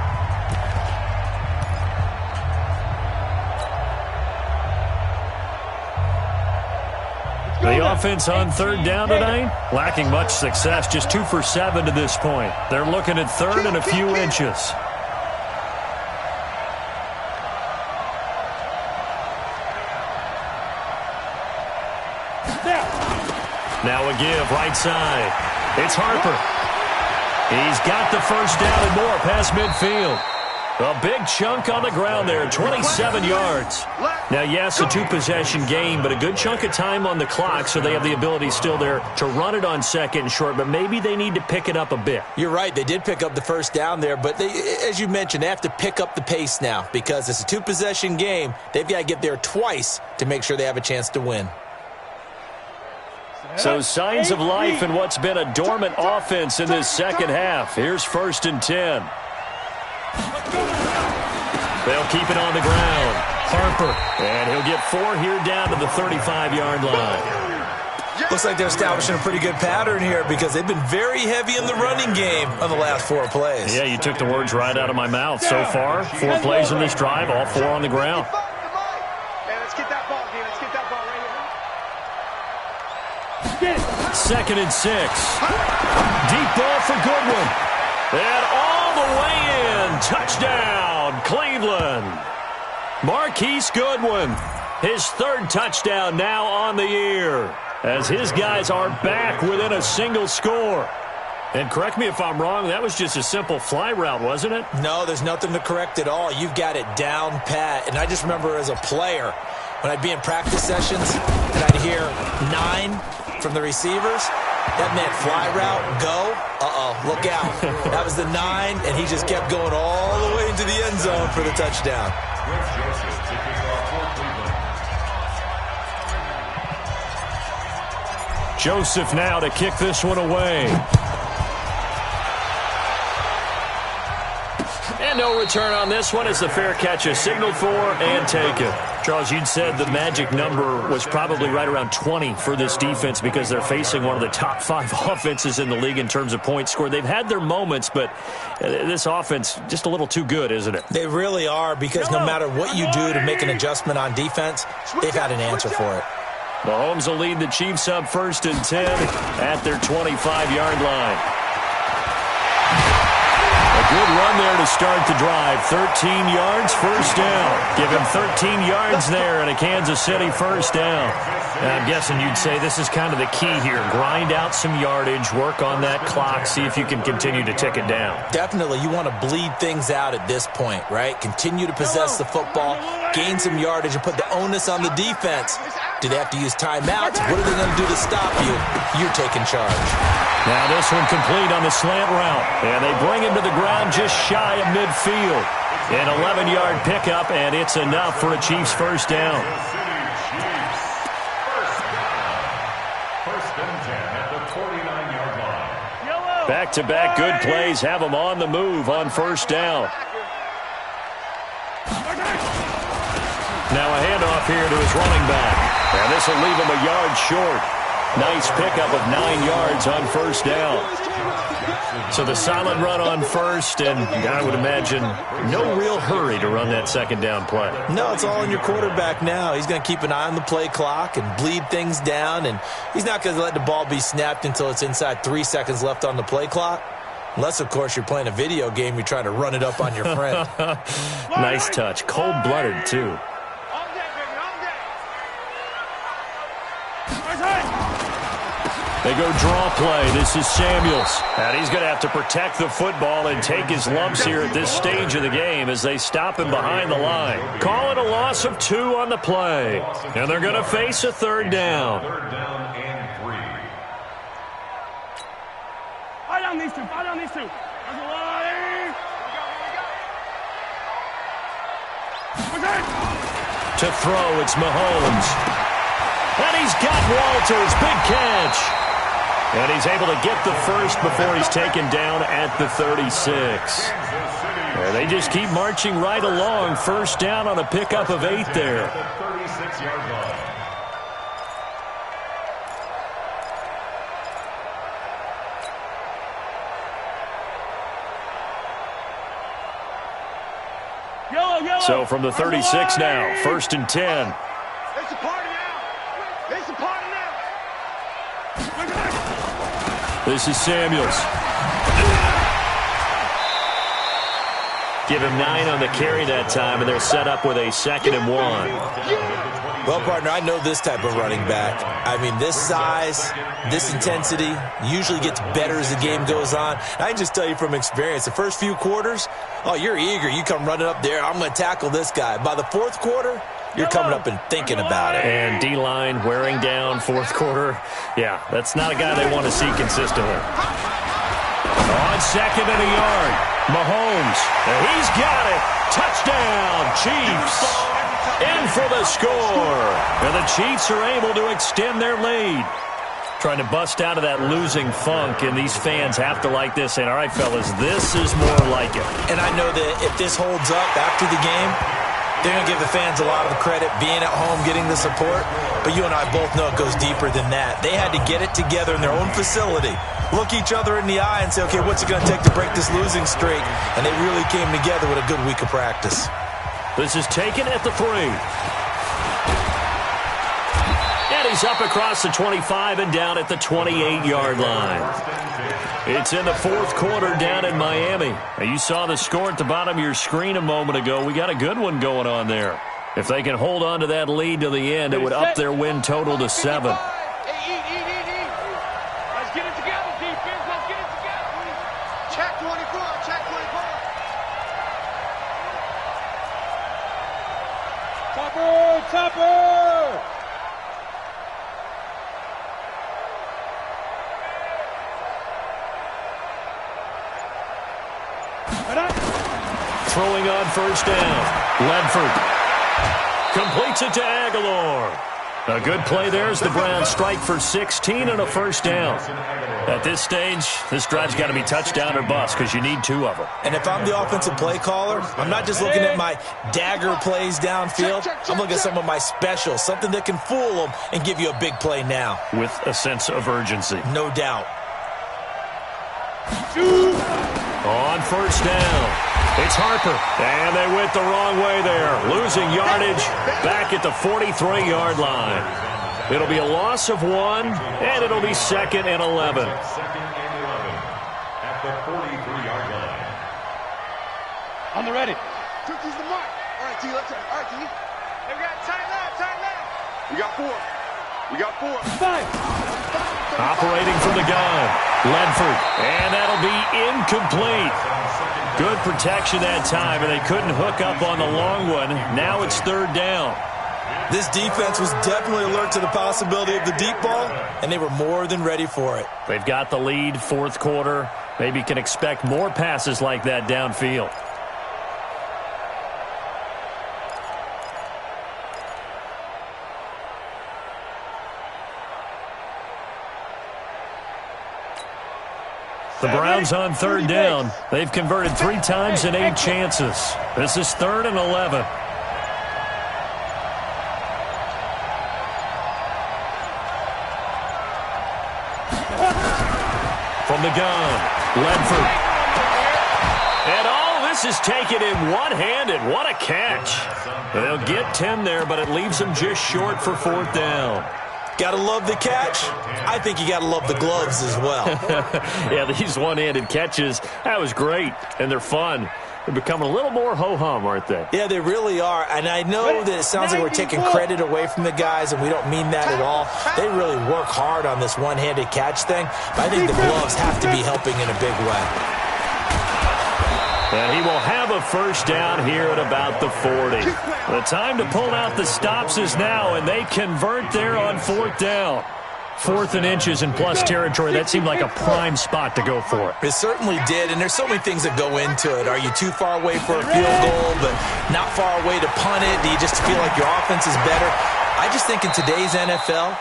The offense on 3rd down tonight, lacking much success, just 2 for 7 to this point. They're looking at 3rd and a few inches. Now a give, right side. It's Harper. He's got the first down and more past midfield. A big chunk on the ground there, 27 yards. Now, yes, a 2-possession game, but a good chunk of time on the clock, so they have the ability still there to run it on 2nd and short, but maybe they need to pick it up a bit. You're right. They did pick up the first down there, but as you mentioned, they have to pick up the pace now because it's a 2-possession game. They've got to get there twice to make sure they have a chance to win. So signs of life in what's been a dormant offense in this second half. Here's 1st and 10. They'll keep it on the ground. Harper. And he'll get 4 here down to the 35-yard line. Looks like they're establishing a pretty good pattern here because they've been very heavy in the running game on the last 4 plays. Yeah, you took the words right out of my mouth. So far, 4 plays in this drive, all 4 on the ground. Let's get that ball again. Let's get that ball right here. 2nd and 6. Deep ball for Goodwin. And all the way in. Touchdown, Cleveland. Marquise Goodwin, his 3rd touchdown now on the year, as his guys are back within a single score. And correct me if I'm wrong, that was just a simple fly route, wasn't it? No, there's nothing to correct at all. You've got it down pat. And I just remember as a player, when I'd be in practice sessions and I'd hear 9 from the receivers, that meant fly route, go, look out. That was the 9, and he just kept going all the way into the end zone for the touchdown. Joseph now to kick this one away. And no return on this one as the fair catch is signaled for and taken. Charles, you'd said the magic number was probably right around 20 for this defense because they're facing one of the top 5 offenses in the league in terms of points scored. They've had their moments, but this offense just a little too good, isn't it? They really are, because no matter what you do to make an adjustment on defense, they've had an answer for it. Mahomes will lead the Chiefs up 1st and 10 at their 25-yard line. A good run there to start the drive. 13 yards, first down. Give him 13 yards there and a Kansas City first down. And I'm guessing you'd say this is kind of the key here. Grind out some yardage, work on that clock, see if you can continue to tick it down. Definitely. You want to bleed things out at this point, right? Continue to possess the football, gain some yardage, and put the onus on the defense. Do they have to use timeouts? What are they going to do to stop you? You're taking charge. Now this one complete on the slant route. And they bring him to the ground just shy of midfield. An 11-yard pickup, and it's enough for a Chiefs first down. Back-to-back good plays have them on the move on first down. Now a handoff here to his running back. And this will leave him a yard short. Nice pickup of 9 yards on first down. So the solid run on first, and I would imagine no real hurry to run that second down play. No, it's all in your quarterback now. He's going to keep an eye on the play clock and bleed things down, and he's not going to let the ball be snapped until it's inside 3 seconds left on the play clock. Unless, of course, you're playing a video game, you're trying to run it up on your friend. Nice touch. Cold-blooded, too. They go draw play. This is Samuels. And he's going to have to protect the football and take his lumps here at this stage of the game as they stop him behind the line. Call it a loss of 2 on the play. And they're going to face a third down. Third down and 3. Fight on these two. Fight on these two. To throw, it's Mahomes. And he's got Walters. Big catch. And he's able to get the first before he's taken down at the 36. And they just keep marching right along. First down on a pickup of 8 there. The 36-yard line. So from the 36 now, first and 10. It's a party now. It's a party now. This is Samuels. Give him 9 on the carry that time, and they're set up with a 2nd and 1. Well, partner, I know this type of running back. I mean, this size, this intensity usually gets better as the game goes on. I can just tell you from experience, the first few quarters, oh, you're eager. You come running up there, I'm going to tackle this guy. By the 4th quarter, you're coming up and thinking about it. And D-line wearing down 4th quarter. Yeah, that's not a guy they want to see consistently. On 2nd and a yard, Mahomes. And he's got it. Touchdown, Chiefs. In for the score. And the Chiefs are able to extend their lead. Trying to bust out of that losing funk, and these fans have to like this. And all right, fellas, this is more like it. And I know that if this holds up after the game, they're going to give the fans a lot of the credit, being at home, getting the support. But you and I both know it goes deeper than that. They had to get it together in their own facility, look each other in the eye and say, okay, what's it going to take to break this losing streak? And they really came together with a good week of practice. This is taken at the 3. And he's up across the 25 and down at the 28-yard line. It's in the 4th quarter down in Miami. Now, you saw the score at the bottom of your screen a moment ago. We got a good one going on there. If they can hold on to that lead to the end, it would up their win total to 7. Let's get it together, defense. Let's get it together. Check 24. Check 24. Topper! Throwing on first down. Ledford completes it to Aguilar. A good play there as the Browns strike for 16 and a first down. At this stage, this drive's got to be touchdown or bust because you need 2 of them. And if I'm the offensive play caller, I'm not just looking at my dagger plays downfield. I'm looking at some of my specials, something that can fool them and give you a big play now. With a sense of urgency. No doubt. On first down, it's Harper. And they went the wrong way there. Losing yardage back at the 43-yard line. It'll be a loss of 1, and it'll be 2nd and 11. Second and 11 at the 43-yard line. On the ready. Took these the mark. All right, T, let's All right, T. Hey, we got tight left. We got 4. We got 4. 5. Operating from the gun, Ledford, and that'll be incomplete. Good protection that time, and they couldn't hook up on the long one. Now it's 3rd down. This defense was definitely alert to the possibility of the deep ball, and they were more than ready for it. They've got the lead, 4th quarter. Maybe can expect more passes like that downfield. The Browns on 3rd down. They've converted 3 times in 8 chances. This is 3rd and 11. From the gun, Ledford. And all this is taken in one-handed. What a catch. They'll get 10 there, but it leaves them just short for 4th down. Got to love the catch. I think you got to love the gloves as well. Yeah, these one-handed catches, that was great, and they're fun. They're becoming a little more ho-hum, aren't they? Yeah, they really are. And I know that it sounds like we're taking credit away from the guys, and we don't mean that at all. They really work hard on this one-handed catch thing, but I think the gloves have to be helping in a big way. And he will have a 1st down here at about the 40. The time to pull out the stops is now, and they convert there on 4th down. 4th and inches in plus territory. That seemed like a prime spot to go for. It certainly did, and there's so many things that go into it. Are you too far away for a field goal, but not far away to punt it? Do you just feel like your offense is better? I just think in today's NFL,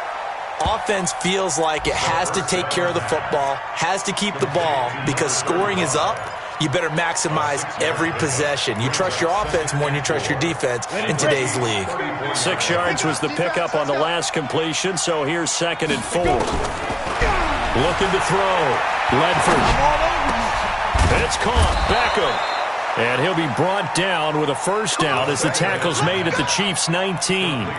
offense feels like it has to take care of the football, has to keep the ball, because scoring is up. You better maximize every possession. You trust your offense more than you trust your defense in today's league. 6 yards was the pickup on the last completion, so here's 2nd and 4. Looking to throw. Ledford. It's caught. Beckham. And he'll be brought down with a 1st down as the tackle's made at the Chiefs' 19.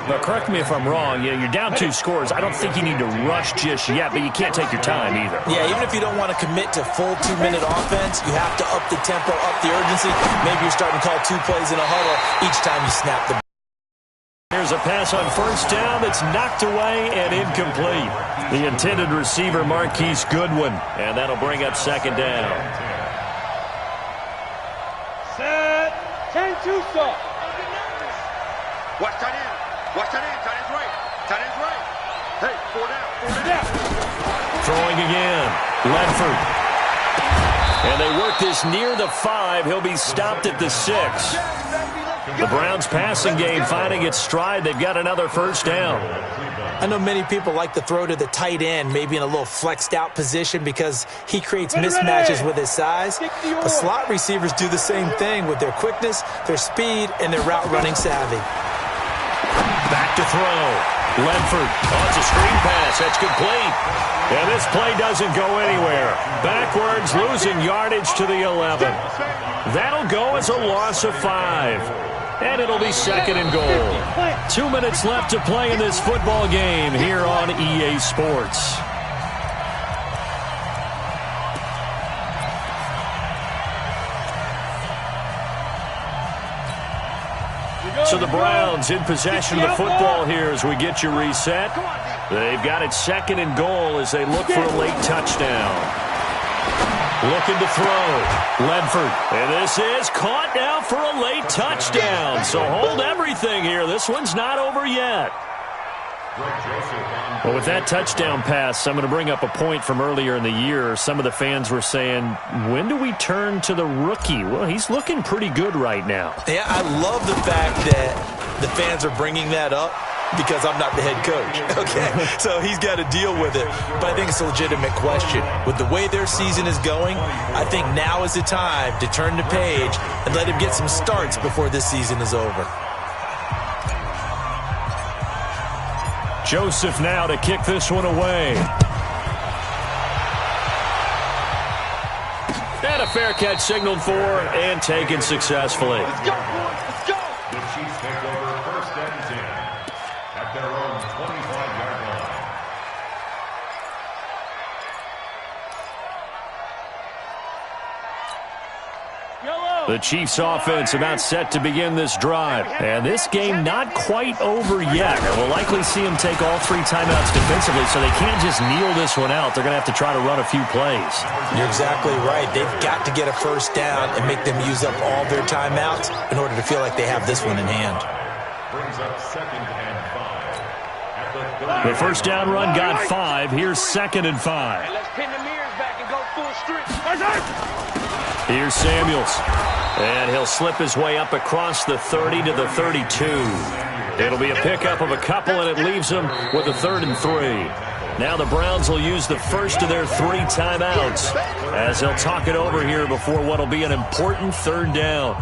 Now, correct me if I'm wrong. You're down 2 scores. I don't think you need to rush just yet, but you can't take your time either. Yeah, even if you don't want to commit to full 2-minute offense, you have to up the tempo, up the urgency. Maybe you're starting to call 2 plays in a huddle each time you snap the ball. Here's a pass on 1st down that's knocked away and incomplete. The intended receiver, Marquise Goodwin, and that'll bring up 2nd down. Set. 10-2 stop. Watch tight end. Watch tight end. Tight end's right. Tight end's right. Hey, 4 down. 4 down. Throwing again. Ledford. And they work this near the 5. He'll be stopped at the 6. The Browns passing game finding its stride. They've got another 1st down. I know many people like to throw to the tight end, maybe in a little flexed out position because he creates mismatches with his size. But slot receivers do the same thing with their quickness, their speed, and their route running savvy. Back to throw. Ledford. Oh, it's a screen pass. That's complete. And this play doesn't go anywhere. Backwards, losing yardage to the 11. That'll go as a loss of 5. And it'll be 2nd and goal. 2 minutes left to play in this football game here on EA Sports. So the Browns in possession of the football here as we get you reset. They've got it 2nd and goal as they look for a late touchdown. Looking to throw. Ledford. And this is caught now for a late touchdown. So hold everything here. This one's not over yet. Well, with that touchdown pass, I'm going to bring up a point from earlier in the year. Some of the fans were saying, when do we turn to the rookie? Well, he's looking pretty good right now. Yeah, I love the fact that the fans are bringing that up because I'm not the head coach, okay? So he's got to deal with it. But I think it's a legitimate question. With the way their season is going, I think now is the time to turn the page and let him get some starts before this season is over. Joseph now to kick this one away. And a fair catch signaled for and taken successfully. Let's go, boys. Let's go. The Chiefs take over 1st and 10 at their own 25-yard line. Yellow. The Chiefs offense about set to begin this drive. And this game not quite over yet. We'll likely see them take all 3 timeouts defensively, so they can't just kneel this one out. They're going to have to try to run a few plays. You're exactly right. They've got to get a first down and make them use up all their timeouts in order to feel like they have this one in hand. Brings up 2nd and 5. The first down run got 5. Here's 2nd and 5. Let's pin the mirrors back and go full strength. Here's Samuels. And he'll slip his way up across the 30 to the 32. It'll be a pickup of a couple, and it leaves them with a 3rd and 3. Now the Browns will use the first of their 3 timeouts as they'll talk it over here before what will be an important 3rd down.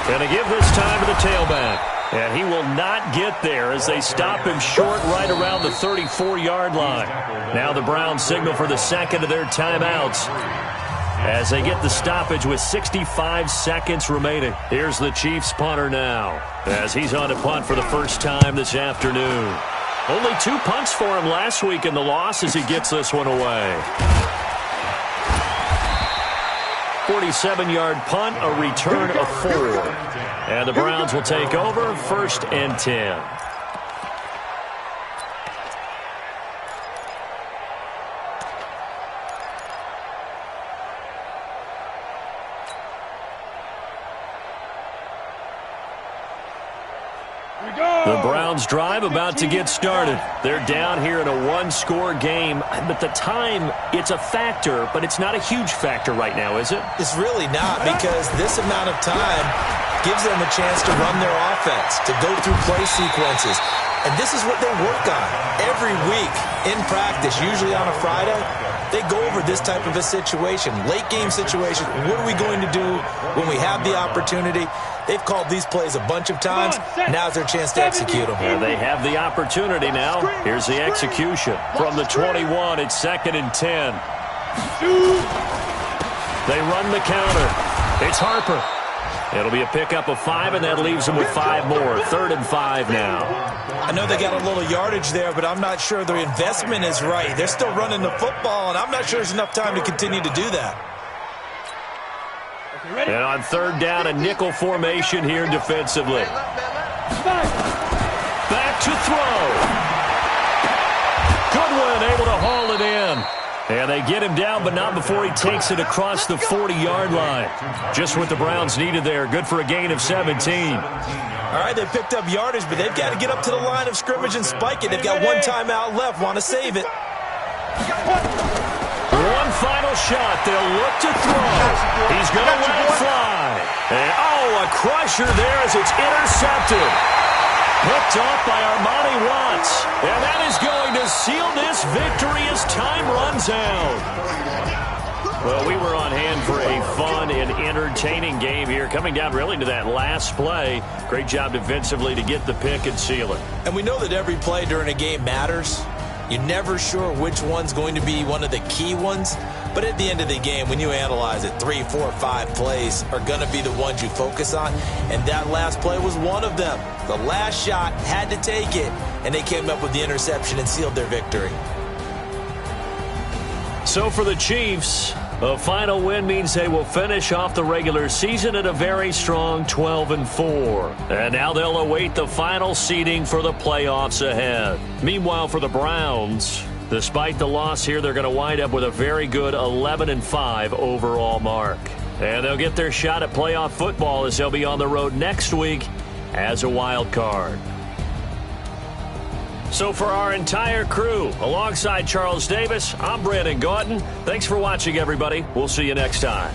Going to give this time to the tailback. And he will not get there as they stop him short right around the 34-yard line. Now the Browns signal for the 2nd of their timeouts as they get the stoppage with 65 seconds remaining. Here's the Chiefs punter now as he's on to punt for the first time this afternoon. Only 2 punts for him last week in the loss as he gets this one away. 47-yard punt, a return of 4. And the Browns will take over 1st and 10. The Browns drive about to get started. They're down here in a 1-score game. But the time, it's a factor, but it's not a huge factor right now, is it? It's really not, because this amount of time gives them a chance to run their offense, to go through play sequences. And this is what they work on every week in practice, usually on a Friday. They go over this type of a situation, late game situation. What are we going to do when we have the opportunity? They've called these plays a bunch of times. Now's their chance to execute them. Yeah, they have the opportunity now. Here's the execution. From the 21, it's 2nd and 10. They run the counter. It's Harper. It'll be a pickup of 5, and that leaves them with 5 more. 3rd and 5 now. I know they got a little yardage there, but I'm not sure their investment is right. They're still running the football, and I'm not sure there's enough time to continue to do that. And on 3rd down, a nickel formation here defensively. Back to throw. Goodwin able to haul it in. And they get him down, but not before he takes it across the 40-yard line. Just what the Browns needed there. Good for a gain of 17. All right, they picked up yardage, but they've got to get up to the line of scrimmage and spike it. They've got 1 timeout left. Want to save it. One final shot. They'll look to throw. He's going to let it fly. And, a crusher there as it's intercepted. Picked off by Armani Watts. And that is going to seal this victory as time runs out. Well, we were on hand for a fun and entertaining game here. Coming down really to that last play. Great job defensively to get the pick and seal it. And we know that every play during a game matters. You're never sure which one's going to be one of the key ones. But at the end of the game, when you analyze it, 3, 4, 5 plays are going to be the ones you focus on. And that last play was one of them. The last shot had to take it, and they came up with the interception and sealed their victory. So for the Chiefs, a final win means they will finish off the regular season at a very strong 12-4. And now they'll await the final seeding for the playoffs ahead. Meanwhile, for the Browns, despite the loss here, they're going to wind up with a very good 11-5 overall mark. And they'll get their shot at playoff football as they'll be on the road next week as a wild card. So for our entire crew, alongside Charles Davis, I'm Brandon Gautin. Thanks for watching, everybody. We'll see you next time.